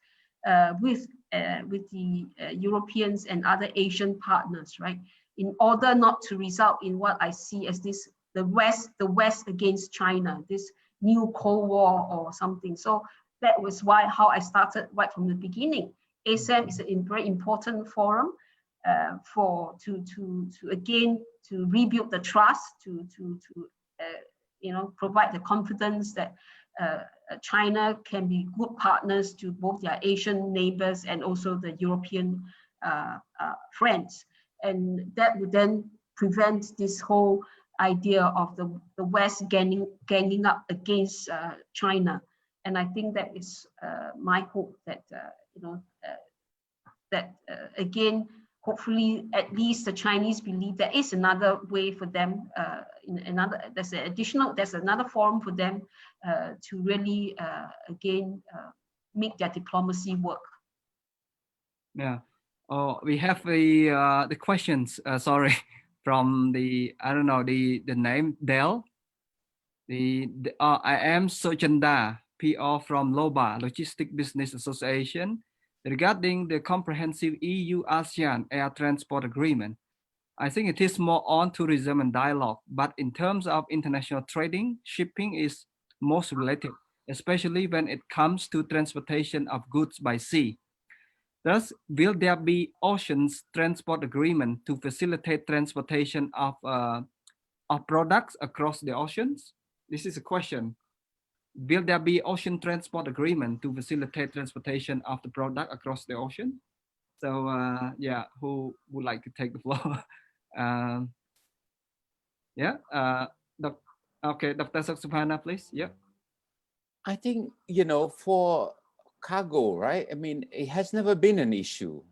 with the Europeans and other Asian partners, right? In order not to result in what I see as this, the West against China, this new Cold War or something. So that was how I started right from the beginning. ASEM is a very important forum to rebuild the trust, to provide the confidence that China can be good partners to both their Asian neighbors and also the European friends. And that would then prevent this whole idea of the West ganging up against China. And I think that is my hope that, again, hopefully at least the Chinese believe there is another way for them, there's another forum for them to really again make their diplomacy work. Yeah. Oh, we have the questions. Sorry, from the, I don't know the name Dell. I am Sochanda, PR from LOBA, Logistic Business Association, regarding the comprehensive EU-ASEAN air transport agreement. I think it is more on tourism and dialogue, but in terms of international trading, shipping is most related, especially when it comes to transportation of goods by sea. Thus, will there be oceans transport agreement to facilitate transportation of products across the oceans? This is a question. Will there be ocean transport agreement to facilitate transportation of the product across the ocean? So yeah, who would like to take the floor? Yeah, okay, Dr. Saxophana, please. Yeah. I think, you know, for cargo, right? I mean, it has never been an issue.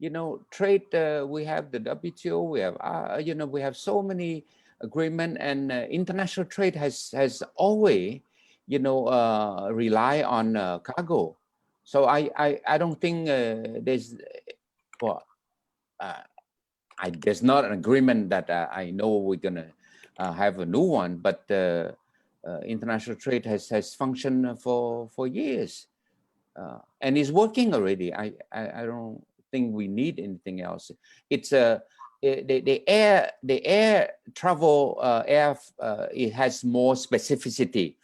You know, trade, we have the WTO, we have, you know, we have so many agreement, and international trade has always, you know, rely on cargo. So I don't think there's, well, there's not an agreement that I know we're gonna have a new one, but international trade has functioned for years, and is working already. I don't think we need anything else. It's the air travel it has more specificity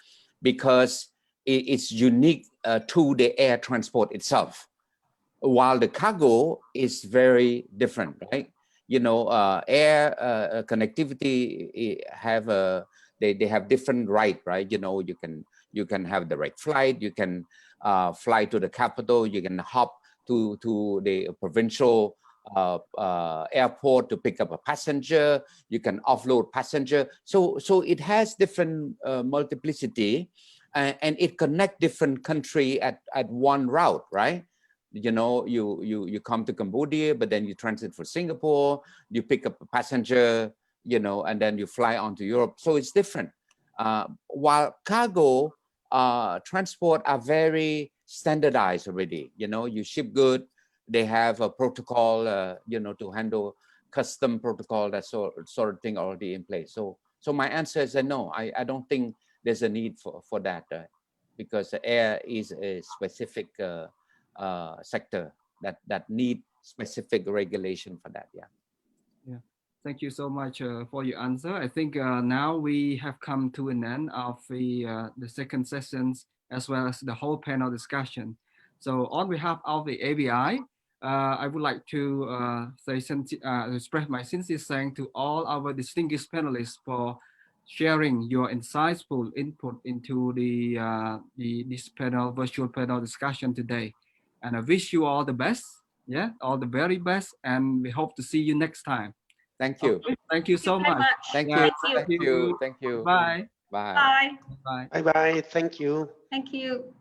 because it's unique to the air transport itself, while the cargo is very different, right? You know, air connectivity have they have different right? You know, you can have direct flight, you can fly to the capital, you can hop to the provincial airport to pick up a passenger, you can offload passenger. So it has different multiplicity, and it connects different country at one route, right? You know, you come to Cambodia, but then you transit for Singapore, you pick up a passenger, you know, and then you fly on to Europe. So it's different. While cargo transport are very standardized already. You know, you ship good, they have a protocol, you know, to handle custom protocol, that sort of thing already in place. So my answer is no, I don't think there's a need for that, because the air is a specific sector that need specific regulation for that. Yeah, thank you so much for your answer. I think now we have come to an end of the second sessions, as well as the whole panel discussion. So on behalf of the ABI, I would like to express my sincere thanks to all our distinguished panelists for sharing your insightful input into this virtual panel discussion today. And I wish you all the best. Yeah, all the very best, and we hope to see you next time. Thank you. Okay, thank you so much. Thank you. Bye. Thank you. Bye. Bye. Bye. Bye. Bye bye. Thank you. Thank you.